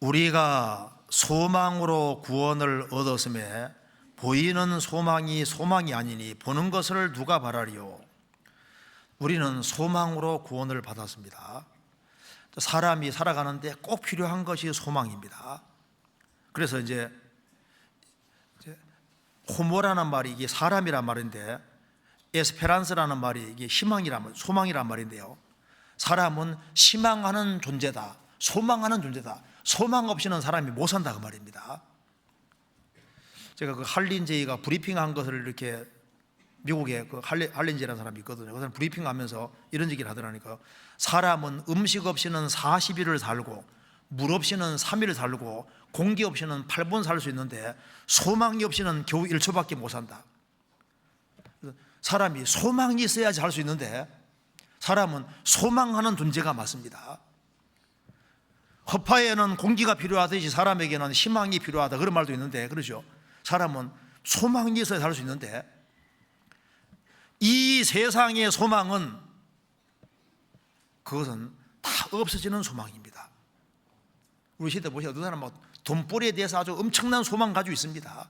우리가 소망으로 구원을 얻었음에 보이는 소망이 소망이 아니니 보는 것을 누가 바라리요. 우리는 소망으로 구원을 받았습니다. 사람이 살아가는데 꼭 필요한 것이 소망입니다. 그래서 이제 호모라는 말이 이게 사람이란 말인데, 에스페란스라는 말이 이게 희망이란, 소망이란 말인데요. 사람은 희망하는 존재다, 소망하는 존재다. 소망 없이는 사람이 못 산다 그 말입니다. 제가 그 할린제이가 브리핑한 것을 이렇게, 미국에 그 할린제이라는 사람이 있거든요. 그 사람 브리핑하면서 이런 얘기를 하더라니까요. 사람은 음식 없이는 40일을 살고 물 없이는 3일 살고 공기 없이는 8분 살 수 있는데 소망이 없이는 겨우 1초밖에 못 산다. 사람이 소망이 있어야지 할 수 있는데 사람은 소망하는 존재가 맞습니다. 허파에는 공기가 필요하듯이 사람에게는 희망이 필요하다, 그런 말도 있는데, 그렇죠? 사람은 소망이 있어야 살 수 있는데 이 세상의 소망은, 그것은 다 없어지는 소망입니다. 우리 시대 보시면 어떤 사람은 돈벌이에 대해서 아주 엄청난 소망 가지고 있습니다.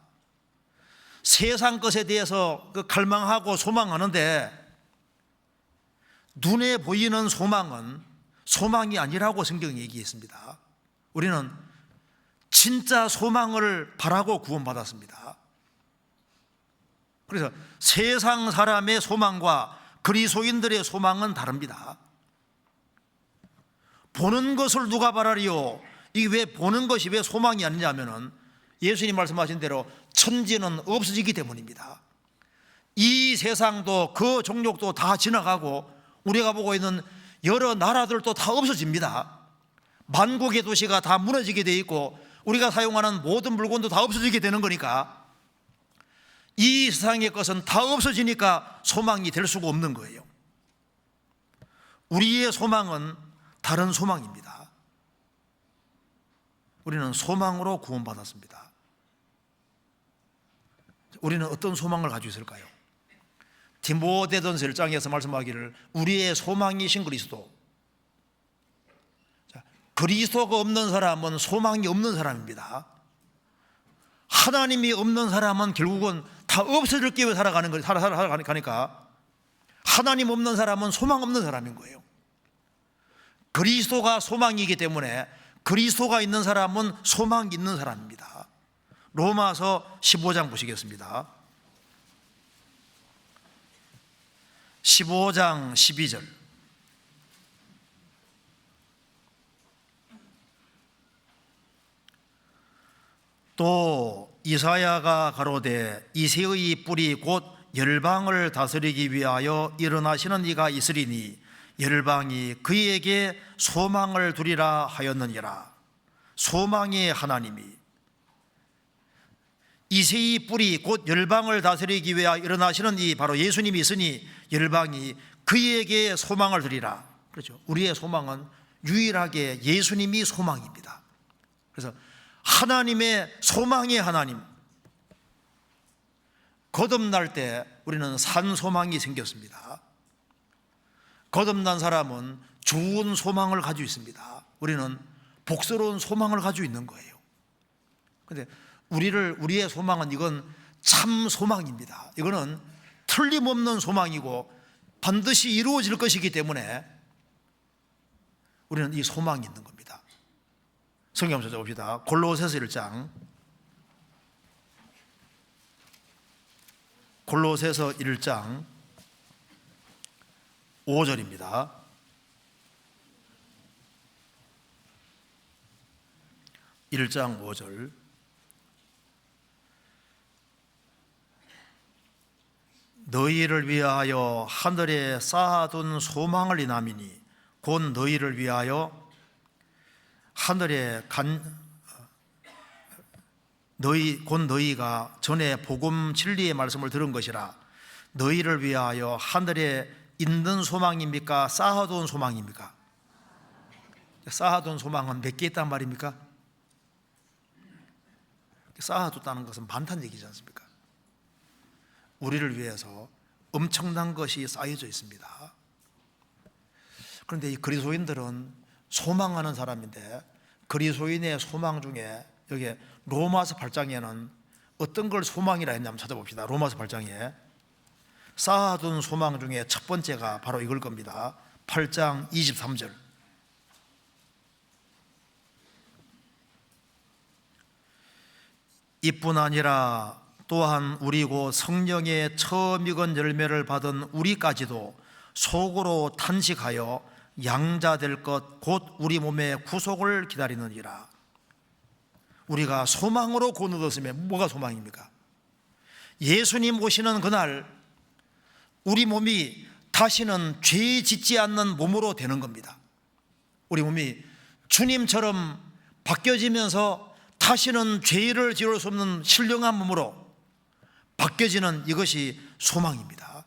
세상 것에 대해서 갈망하고 소망하는데 눈에 보이는 소망은 소망이 아니라고 성경이 얘기했습니다. 우리는 진짜 소망을 바라고 구원받았습니다. 그래서 세상 사람의 소망과 그리스도인들의 소망은 다릅니다. 보는 것을 누가 바라리요? 이게 왜 보는 것이 왜 소망이 아니냐면은 예수님 말씀하신 대로 천지는 없어지기 때문입니다. 이 세상도 그 종족도 다 지나가고 우리가 보고 있는 여러 나라들도 다 없어집니다. 만국의 도시가 다 무너지게 돼 있고 우리가 사용하는 모든 물건도 다 없어지게 되는 거니까 이 세상의 것은 다 없어지니까 소망이 될 수가 없는 거예요. 우리의 소망은 다른 소망입니다. 우리는 소망으로 구원받았습니다. 우리는 어떤 소망을 가지고 있을까요? 디모데전서 1장에서 말씀하기를 우리의 소망이신 그리스도. 그리스도가 없는 사람은 소망이 없는 사람입니다. 하나님이 없는 사람은 결국은 다 없어질 기회에 살아가는 거예요. 살아가니까 하나님 없는 사람은 소망 없는 사람인 거예요. 그리스도가 소망이기 때문에 그리스도가 있는 사람은 소망이 있는 사람입니다. 로마서 15장 보시겠습니다. 15장 12절. 또 이사야가 가로되 이새의 뿌리 곧 열방을 다스리기 위하여 일어나시는 이가 있으리니 열방이 그에게 소망을 두리라 하였느니라. 소망의 하나님이 이새의 뿌리 곧 열방을 다스리기 위하여 일어나시는 이 바로 예수님이 있으니 열방이 그에게 소망을 두리라. 그렇죠. 우리의 소망은 유일하게 예수님이 소망입니다. 그래서 하나님의 소망의 하나님, 거듭날 때 우리는 산 소망이 생겼습니다. 거듭난 사람은 좋은 소망을 가지고 있습니다. 우리는 복스러운 소망을 가지고 있는 거예요. 그런데 우리의 소망은 이건 참 소망입니다. 이거는 틀림없는 소망이고 반드시 이루어질 것이기 때문에 우리는 이 소망이 있는 겁니다. 성경 한번 찾아봅시다. 골로새서 1장, 골로새서 1장 5절입니다. (1장 5절) 너희를 위하여 하늘에 쌓아둔 소망을 인함이니 곧 너희를 위하여 하늘에 곧 너희가 전에 복음 진리의 말씀을 들은 것이라. 너희를 위하여 하늘에 있는 소망입니까? 쌓아둔 소망입니까? 쌓아둔 소망은 몇 개 있단 말입니까? 쌓아뒀다는 것은 많다는 얘기지 않습니까? 우리를 위해서 엄청난 것이 쌓여져 있습니다. 그런데 이 그리스도인들은 소망하는 사람인데, 그리스도인의 소망 중에 여기 로마서 8장에는 어떤 걸 소망이라 했냐면 찾아봅시다. 로마서 8장에 쌓아둔 소망 중에 첫 번째가 바로 이걸 겁니다. 8장 23절. 이뿐 아니라 또한 우리 곧 성령의 처음 익은 열매를 받은 우리까지도 속으로 탄식하여 양자될 것 곧 우리 몸의 구속을 기다리느니라. 우리가 소망으로 곧 얻었으면 뭐가 소망입니까? 예수님 오시는 그날 우리 몸이 다시는 죄 짓지 않는 몸으로 되는 겁니다. 우리 몸이 주님처럼 바뀌어지면서 다시는 죄를 지을 수 없는 신령한 몸으로 바뀌어지는 이것이 소망입니다.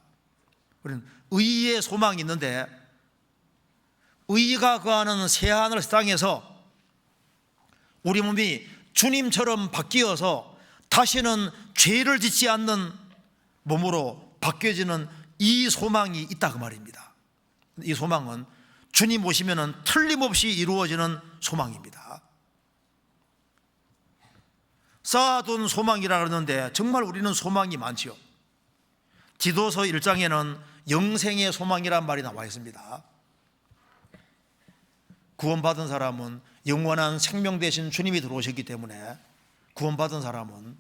우리는 의의 소망이 있는데, 의가 거하는 새하늘 새 땅에서 우리 몸이 주님처럼 바뀌어서 다시는 죄를 짓지 않는 몸으로 바뀌어지는 이 소망이 있다 그 말입니다. 이 소망은 주님 오시면 틀림없이 이루어지는 소망입니다. 쌓아둔 소망이라 그러는데 정말 우리는 소망이 많지요. 디도서 1장에는 영생의 소망이란 말이 나와 있습니다. 구원받은 사람은 영원한 생명 대신 주님이 들어오셨기 때문에 구원받은 사람은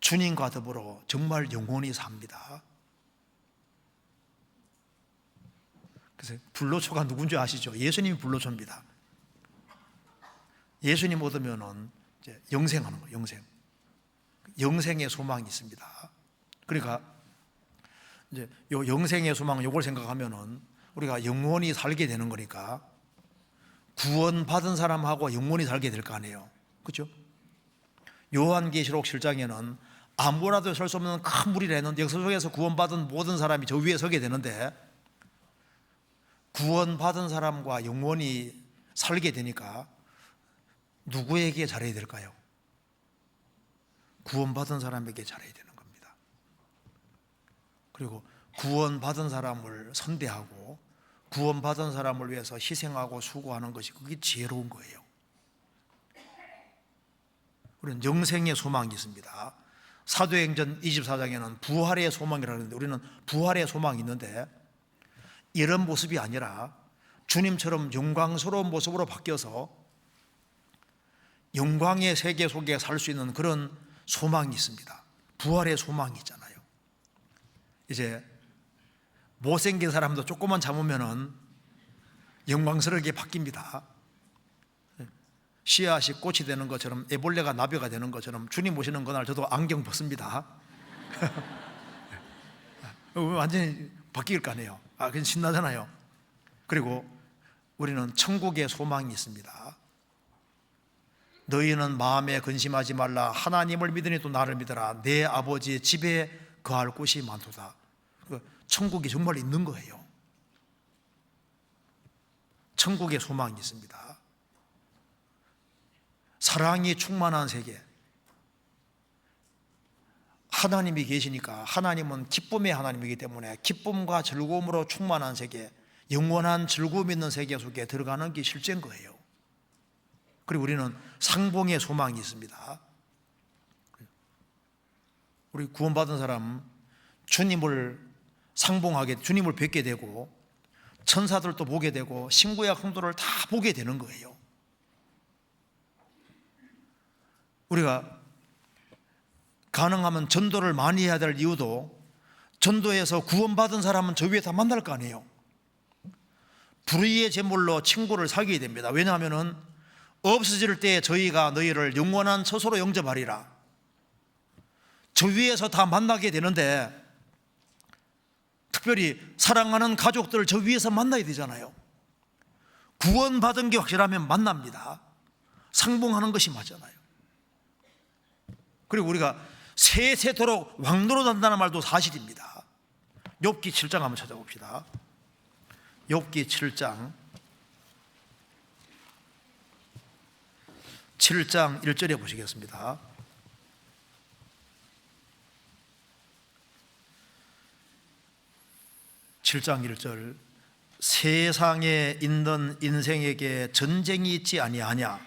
주님과 더불어 정말 영원히 삽니다. 그래서 불로초가 누군지 아시죠? 예수님이 불로초입니다. 예수님 얻으면은 이제 영생하는 거예요. 영생의 소망이 있습니다. 그러니까 이제 요 영생의 소망은 요걸 생각하면은 우리가 영원히 살게 되는 거니까 구원받은 사람하고 영원히 살게 될 거 아니에요. 그렇죠? 요한계시록 7장에는 아무라도 설 수 없는 큰 무리를 했는데 역사 속에서 구원받은 모든 사람이 저 위에 서게 되는데, 구원받은 사람과 영원히 살게 되니까 누구에게 잘해야 될까요? 구원받은 사람에게 잘해야 되는 겁니다. 그리고 구원받은 사람을 선대하고 구원받은 사람을 위해서 희생하고 수고하는 것이 그게 지혜로운 거예요. 우리는 영생의 소망이 있습니다. 사도행전 24장에는 부활의 소망이라고 하는데, 우리는 부활의 소망이 있는데 이런 모습이 아니라 주님처럼 영광스러운 모습으로 바뀌어서 영광의 세계 속에 살 수 있는 그런 소망이 있습니다. 부활의 소망이 있잖아요. 이제 못생긴 사람도 조금만 참으면은 영광스럽게 바뀝니다. 씨앗이 꽃이 되는 것처럼, 애벌레가 나비가 되는 것처럼 주님 오시는 그날 저도 안경 벗습니다. 완전히 바뀔 거 아니에요. 그건 신나잖아요. 그리고 우리는 천국의 소망이 있습니다. 너희는 마음에 근심하지 말라. 하나님을 믿으니 또 나를 믿어라. 내 아버지의 집에 거할 곳이 많도다. 천국이 정말 있는 거예요. 천국의 소망이 있습니다. 사랑이 충만한 세계. 하나님이 계시니까, 하나님은 기쁨의 하나님이기 때문에 기쁨과 즐거움으로 충만한 세계, 영원한 즐거움 있는 세계 속에 들어가는 게 실제인 거예요. 그리고 우리는 상봉의 소망이 있습니다. 우리 구원받은 사람 주님을 상봉하게, 주님을 뵙게 되고 천사들도 보게 되고 신구약 성도를 다 보게 되는 거예요. 우리가 가능하면 전도를 많이 해야 될 이유도, 전도에서 구원받은 사람은 저 위에 다 만날 거 아니에요. 불의의 제물로 친구를 사귀어야 됩니다. 왜냐하면 없어질 때 저희가 너희를 영원한 처소로 영접하리라. 저 위에서 다 만나게 되는데, 특별히 사랑하는 가족들 저 위에서 만나야 되잖아요. 구원받은 게 확실하면 만납니다. 상봉하는 것이 맞잖아요. 그리고 우리가 세세토록 왕노릇한다는 말도 사실입니다. 욥기 7장 한번 찾아봅시다. 욥기 7장 1절에 보시겠습니다. (7장 1절) 세상에 있는 인생에게 전쟁이 있지 아니하냐?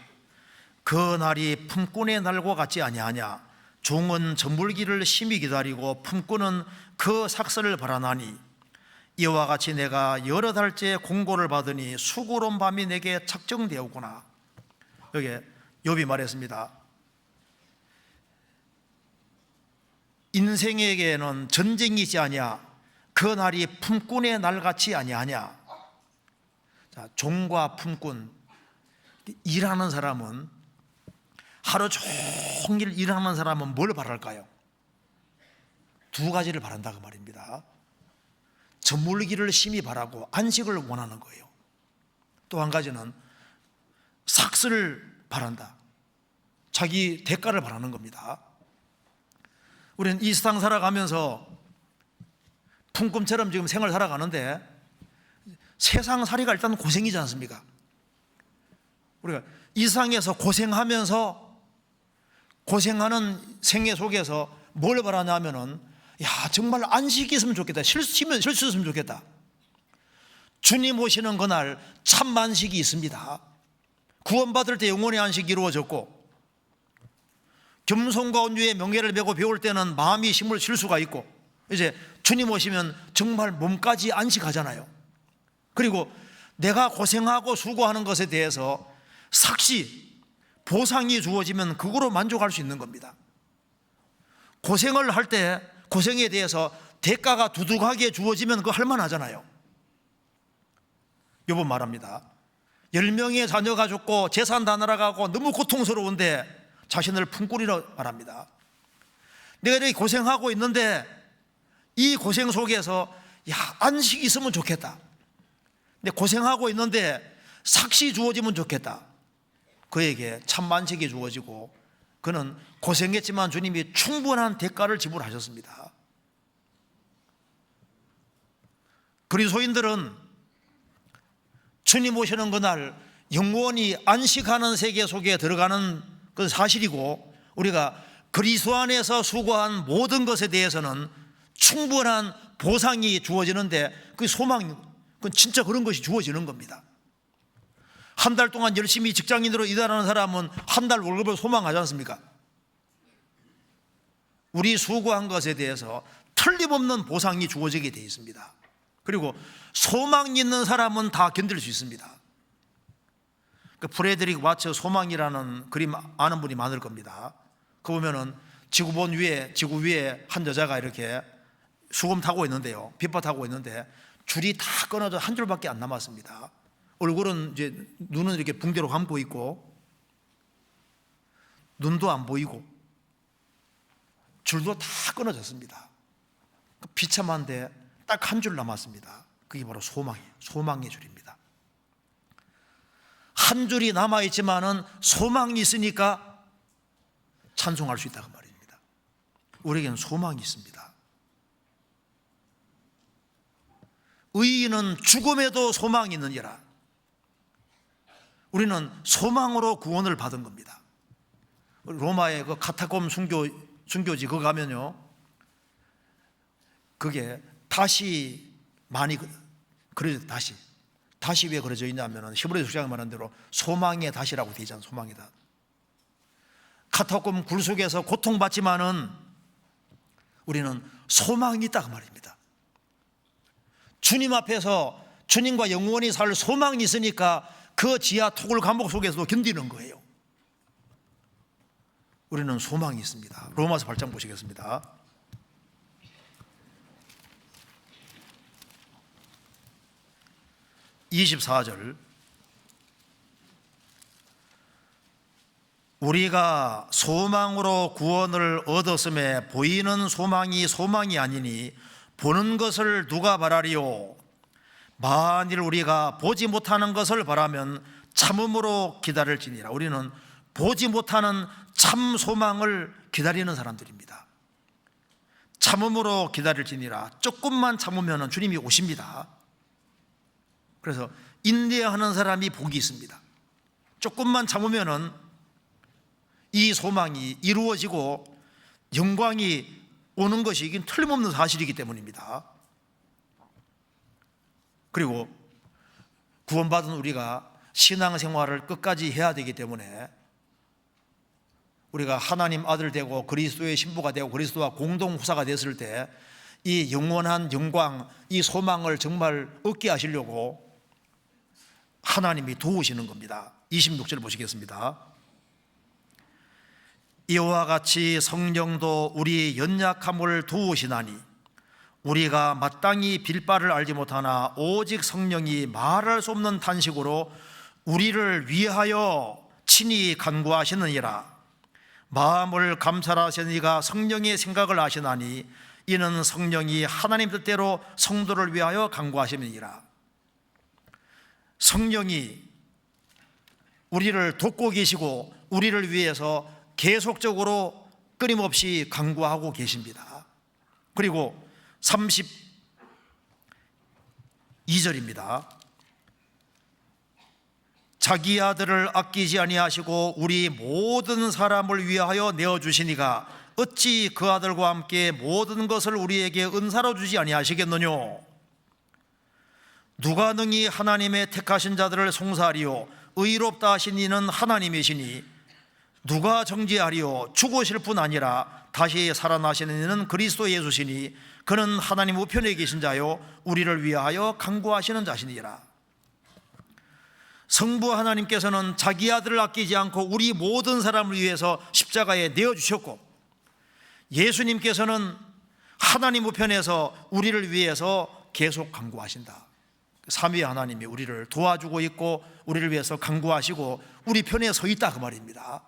그 날이 품꾼의 날과 같지 아니하냐? 종은 저물기를 심히 기다리고 품꾼은 그 삭설을 바라나니 이와 같이 내가 여러 달째 공고를 받으니 수고로운 밤이 내게 착정되었구나. 여기 욥이 말했습니다. 인생에게는 전쟁이 있지 아니하. 그 날이 품꾼의 날 같지 아니하냐. 자, 종과 품꾼, 일하는 사람은, 하루 종일 일하는 사람은 뭘 바랄까요? 두 가지를 바란다고 말입니다. 저물기를 심히 바라고 안식을 원하는 거예요. 또 한 가지는 삭슬을 바란다. 자기 대가를 바라는 겁니다. 우리는 이 세상 살아가면서 품꾼처럼 지금 생을 살아가는데 세상 살이가 일단 고생이지 않습니까? 우리가 이 세상에서 고생하면서 고생하는 생애 속에서 뭘 바라냐면은, 야, 정말 안식이 있으면 좋겠다. 쉬면 쉴 수 있으면 좋겠다. 주님 오시는 그날 참 안식이 있습니다. 구원받을 때 영원의 안식이 이루어졌고, 겸손과 온유의 명예를 메고 배울 때는 마음이 힘을 쉴 수가 있고, 이제 주님 오시면 정말 몸까지 안식하잖아요. 그리고 내가 고생하고 수고하는 것에 대해서 삭시, 보상이 주어지면 그거로 만족할 수 있는 겁니다. 고생을 할 때 고생에 대해서 대가가 두둑하게 주어지면 그거 할만하잖아요. 욥은 말합니다. 10명의 자녀가 죽고 재산 다 날아가고 너무 고통스러운데 자신을 품꾼이라고 말합니다. 내가 이렇게 고생하고 있는데 이 고생 속에서, 야, 안식이 있으면 좋겠다. 근데 고생하고 있는데 삭시 주어지면 좋겠다. 그에게 참 안식이 주어지고 그는 고생했지만 주님이 충분한 대가를 지불하셨습니다. 그리스도인들은 주님 오시는 그날 영원히 안식하는 세계 속에 들어가는 그 사실이고, 우리가 그리스도 안에서 수고한 모든 것에 대해서는 충분한 보상이 주어지는데, 그 소망, 그건 진짜 그런 것이 주어지는 겁니다. 한 달 동안 열심히 직장인으로 일하는 사람은 한 달 월급을 소망하지 않습니까? 우리 수고한 것에 대해서 틀림없는 보상이 주어지게 되어 있습니다. 그리고 소망이 있는 사람은 다 견딜 수 있습니다. 그 프레드릭 와츠 소망이라는 그림 아는 분이 많을 겁니다. 그 보면은 지구 위에 한 여자가 이렇게 수금 타고 있는데요, 빗바 타고 있는데 줄이 다 끊어져 한 줄밖에 안 남았습니다. 얼굴은 이제, 눈은 이렇게 붕대로 감고 있고 눈도 안 보이고 줄도 다 끊어졌습니다. 비참한데 딱 한 줄 남았습니다. 그게 바로 소망이에요. 소망의 줄입니다. 한 줄이 남아있지만은 소망이 있으니까 찬송할 수 있다고 말입니다. 우리에게는 소망이 있습니다. 의인은 죽음에도 소망이 있느니라. 우리는 소망으로 구원을 받은 겁니다. 로마의 그 카타콤 순교지 그거 가면요, 그게 다시 많이 그려져. 다시 왜 그려져 있냐면은 히브리서 9장에 말한 대로 소망의 다시라고 되어 있잖아요. 소망의 다. 카타콤 굴 속에서 고통받지만은 우리는 소망이 있다고 말입니다. 주님 앞에서 주님과 영원히 살 소망이 있으니까 그 지하 토굴 감옥 속에서도 견디는 거예요. 우리는 소망이 있습니다. 로마서 8장 보시겠습니다. 24절. 우리가 소망으로 구원을 얻었음에 보이는 소망이 소망이 아니니 보는 것을 누가 바라리요? 만일 우리가 보지 못하는 것을 바라면 참음으로 기다릴지니라. 우리는 보지 못하는 참 소망을 기다리는 사람들입니다. 참음으로 기다릴지니라. 조금만 참으면 주님이 오십니다. 그래서 인내하는 사람이 복이 있습니다. 조금만 참으면 이 소망이 이루어지고 영광이 오는 것이 이긴 틀림없는 사실이기 때문입니다. 그리고 구원받은 우리가 신앙생활을 끝까지 해야 되기 때문에 우리가 하나님 아들 되고 그리스도의 신부가 되고 그리스도와 공동 후사가 됐을 때 이 영원한 영광, 이 소망을 정말 얻게 하시려고 하나님이 도우시는 겁니다. 26절 보시겠습니다. 이와 같이 성령도 우리 연약함을 도우시나니 우리가 마땅히 빌 바를 알지 못하나 오직 성령이 말할 수 없는 탄식으로 우리를 위하여 친히 간구하시느니라. 마음을 감찰하시니가 성령의 생각을 아시나니 이는 성령이 하나님 뜻대로 성도를 위하여 간구하심이니라. 성령이 우리를 돕고 계시고 우리를 위해서 계속적으로 끊임없이 간구하고 계십니다. 그리고 32절입니다. 자기 아들을 아끼지 아니하시고 우리 모든 사람을 위하여 내어주시니가 어찌 그 아들과 함께 모든 것을 우리에게 은사로 주지 아니하시겠느뇨. 누가 능히 하나님의 택하신 자들을 송사하리요. 의롭다 하신 이는 하나님이시니 누가 정죄하리요. 죽으실 뿐 아니라 다시 살아나시는 이는 그리스도 예수시니 그는 하나님 우편에 계신 자요 우리를 위하여 간구하시는 자시니라. 성부 하나님께서는 자기 아들을 아끼지 않고 우리 모든 사람을 위해서 십자가에 내어주셨고, 예수님께서는 하나님 우편에서 우리를 위해서 계속 간구하신다. 삼위 하나님이 우리를 도와주고 있고 우리를 위해서 간구하시고 우리 편에 서 있다 그 말입니다.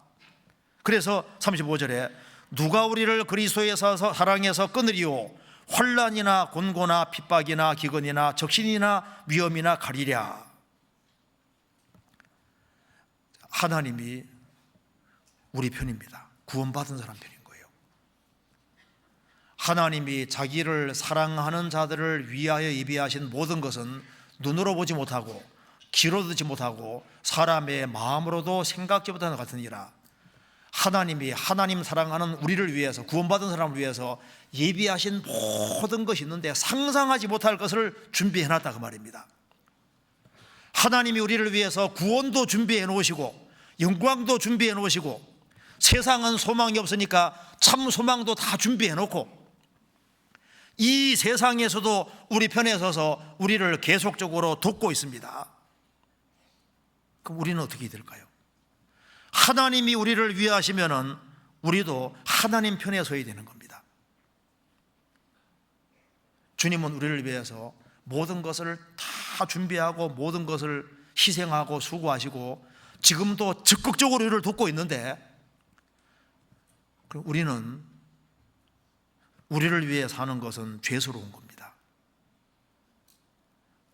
그래서 35절에 누가 우리를 그리스도에서 사랑해서 끊으리요. 환난이나 곤고나 핍박이나 기근이나 적신이나 위험이나 가리랴. 하나님이 우리 편입니다. 구원받은 사람 편인 거예요. 하나님이 자기를 사랑하는 자들을 위하여 예비하신 모든 것은 눈으로 보지 못하고 귀로 듣지 못하고 사람의 마음으로도 생각지 못하는 것 같으니라. 하나님이 하나님 사랑하는 우리를 위해서, 구원받은 사람을 위해서 예비하신 모든 것이 있는데 상상하지 못할 것을 준비해놨다 그 말입니다. 하나님이 우리를 위해서 구원도 준비해 놓으시고 영광도 준비해 놓으시고, 세상은 소망이 없으니까 참 소망도 다 준비해 놓고, 이 세상에서도 우리 편에 서서 우리를 계속적으로 돕고 있습니다. 그럼 우리는 어떻게 될까요? 하나님이 우리를 위하시면은 우리도 하나님 편에 서야 되는 겁니다. 주님은 우리를 위해서 모든 것을 다 준비하고 모든 것을 희생하고 수고하시고 지금도 적극적으로 우리를 돕고 있는데, 그럼 우리는 우리를 위해 사는 것은 죄스러운 겁니다.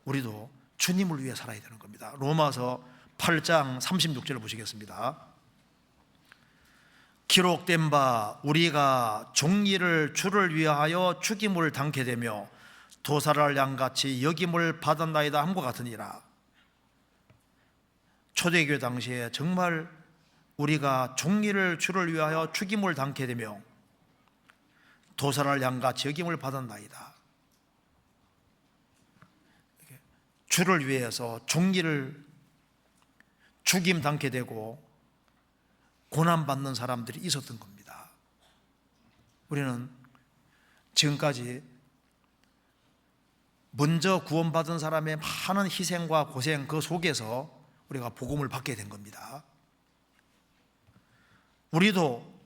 우리도 주님을 위해 살아야 되는 겁니다. 로마서 8장 36절을 보시겠습니다. 기록된 바 우리가 종리를 주를 위하여 죽임을 당케 되며 도살할 양같이 여김을 받았나이다 함과 같으니라. 초대교회 당시에 정말 우리가 종리를 주를 위하여 죽임을 당케 되며 도살할 양같이 여김을 받았나이다. 주를 위해서 종리를 죽임 당케 되고 고난받는 사람들이 있었던 겁니다. 우리는 지금까지 먼저 구원받은 사람의 많은 희생과 고생 그 속에서 우리가 복음을 받게 된 겁니다. 우리도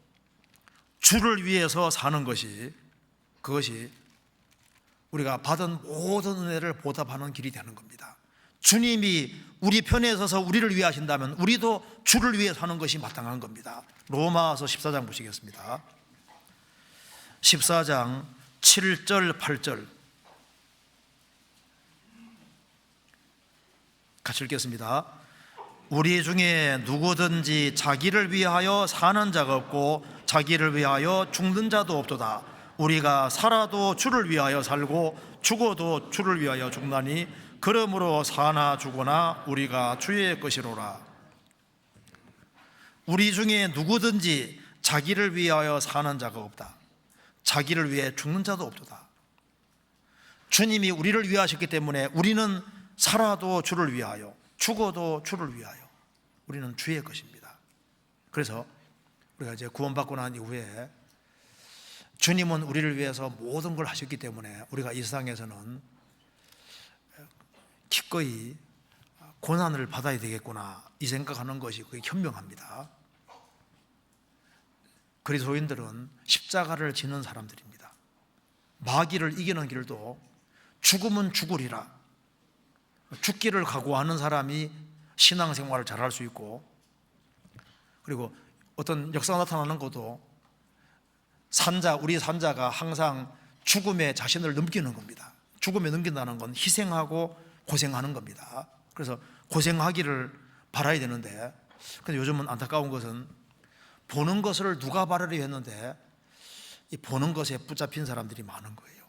주를 위해서 사는 것이, 그것이 우리가 받은 모든 은혜를 보답하는 길이 되는 겁니다. 주님이 우리 편에 서서 우리를 위해 하신다면 우리도 주를 위해 사는 것이 마땅한 겁니다. 로마서 14장 보시겠습니다. 14장 7절 8절 같이 읽겠습니다. 우리 중에 누구든지 자기를 위하여 사는 자가 없고 자기를 위하여 죽는 자도 없도다. 우리가 살아도 주를 위하여 살고 죽어도 주를 위하여 죽나니 그러므로 사나 죽으나 우리가 주의 것이로라. 우리 중에 누구든지 자기를 위하여 사는 자가 없다. 자기를 위해 죽는 자도 없도다. 주님이 우리를 위하셨기 때문에 우리는 살아도 주를 위하여 죽어도 주를 위하여 우리는 주의 것입니다. 그래서 우리가 이제 구원받고 난 이후에 주님은 우리를 위해서 모든 걸 하셨기 때문에 우리가 이 세상에서는 기꺼이 고난을 받아야 되겠구나 이 생각하는 것이 그게 현명합니다. 그리스도인들은 십자가를 지는 사람들입니다. 마귀를 이기는 길도 죽으면 죽으리라, 죽기를 각오하는 사람이 신앙생활을 잘할 수 있고, 그리고 어떤 역사가 나타나는 것도 우리 산자가 항상 죽음에 자신을 넘기는 겁니다. 죽음에 넘긴다는 건 희생하고 고생하는 겁니다. 그래서 고생하기를 바라야 되는데, 근데 요즘은 안타까운 것은 보는 것을 누가 바라려 했는데 이 보는 것에 붙잡힌 사람들이 많은 거예요.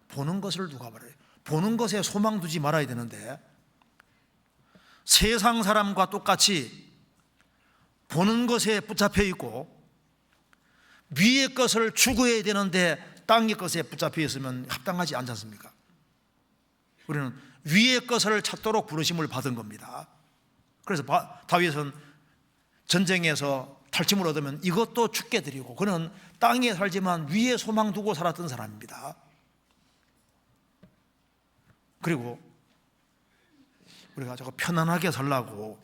보는 것을 누가 바라요? 보는 것에 소망 두지 말아야 되는데 세상 사람과 똑같이 보는 것에 붙잡혀 있고 위의 것을 추구해야 되는데 땅의 것에 붙잡혀 있으면 합당하지 않지 않습니까? 우리는 위의 것을 찾도록 부르심을 받은 겁니다. 그래서 다윗은 전쟁에서 탈취물 얻으면 이것도 죽게 드리고, 그는 땅에 살지만 위에 소망 두고 살았던 사람입니다. 그리고 우리가 저거 편안하게 살라고,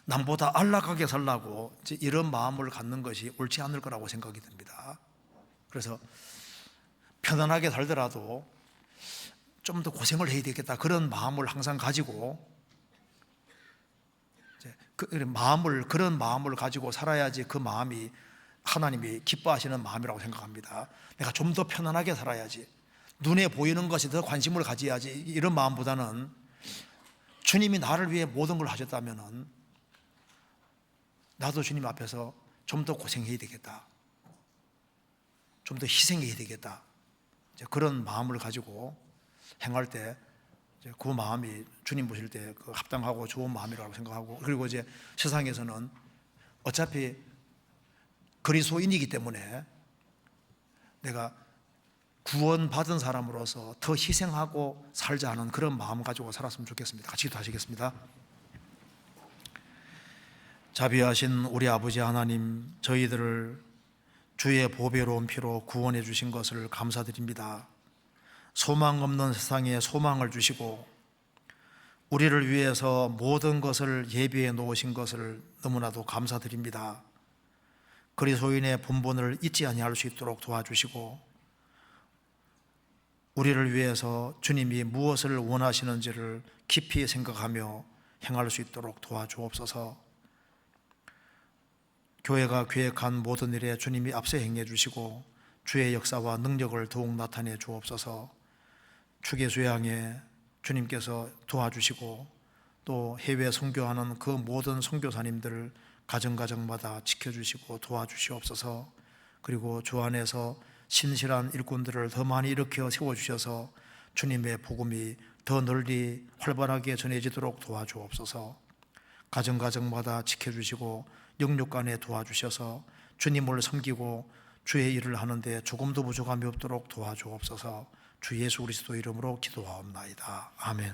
남보다 안락하게 살라고 이런 마음을 갖는 것이 옳지 않을 거라고 생각이 듭니다. 그래서 편안하게 살더라도 좀 더 고생을 해야 되겠다 그런 마음을 항상 가지고 그런 마음을 가지고 살아야지 그 마음이 하나님이 기뻐하시는 마음이라고 생각합니다. 내가 좀 더 편안하게 살아야지, 눈에 보이는 것에 더 관심을 가져야지, 이런 마음보다는 주님이 나를 위해 모든 걸 하셨다면 나도 주님 앞에서 좀 더 고생해야 되겠다, 좀 더 희생해야 되겠다, 그런 마음을 가지고 행할 때 그 마음이 주님 보실 때 합당하고 좋은 마음이라고 생각하고, 그리고 이제 세상에서는 어차피 그리스도인이기 때문에 내가 구원받은 사람으로서 더 희생하고 살자 하는 그런 마음 가지고 살았으면 좋겠습니다. 같이 기도하시겠습니다. 자비하신 우리 아버지 하나님, 저희들을 주의 보배로운 피로 구원해 주신 것을 감사드립니다. 소망 없는 세상에 소망을 주시고 우리를 위해서 모든 것을 예비해 놓으신 것을 너무나도 감사드립니다. 그리스도인의 본분을 잊지 아니할 수 있도록 도와주시고, 우리를 위해서 주님이 무엇을 원하시는지를 깊이 생각하며 행할 수 있도록 도와주옵소서. 교회가 계획한 모든 일에 주님이 앞서 행해 주시고 주의 역사와 능력을 더욱 나타내 주옵소서. 축의 수양에 주님께서 도와주시고 또 해외 선교하는 그 모든 선교사님들을 가정가정마다 지켜주시고 도와주시옵소서. 그리고 주 안에서 신실한 일꾼들을 더 많이 일으켜 세워주셔서 주님의 복음이 더 널리 활발하게 전해지도록 도와주옵소서. 가정가정마다 지켜주시고 영육간에 도와주셔서 주님을 섬기고 주의 일을 하는데 조금도 부족함이 없도록 도와주옵소서. 주 예수 그리스도 이름으로 기도하옵나이다. 아멘.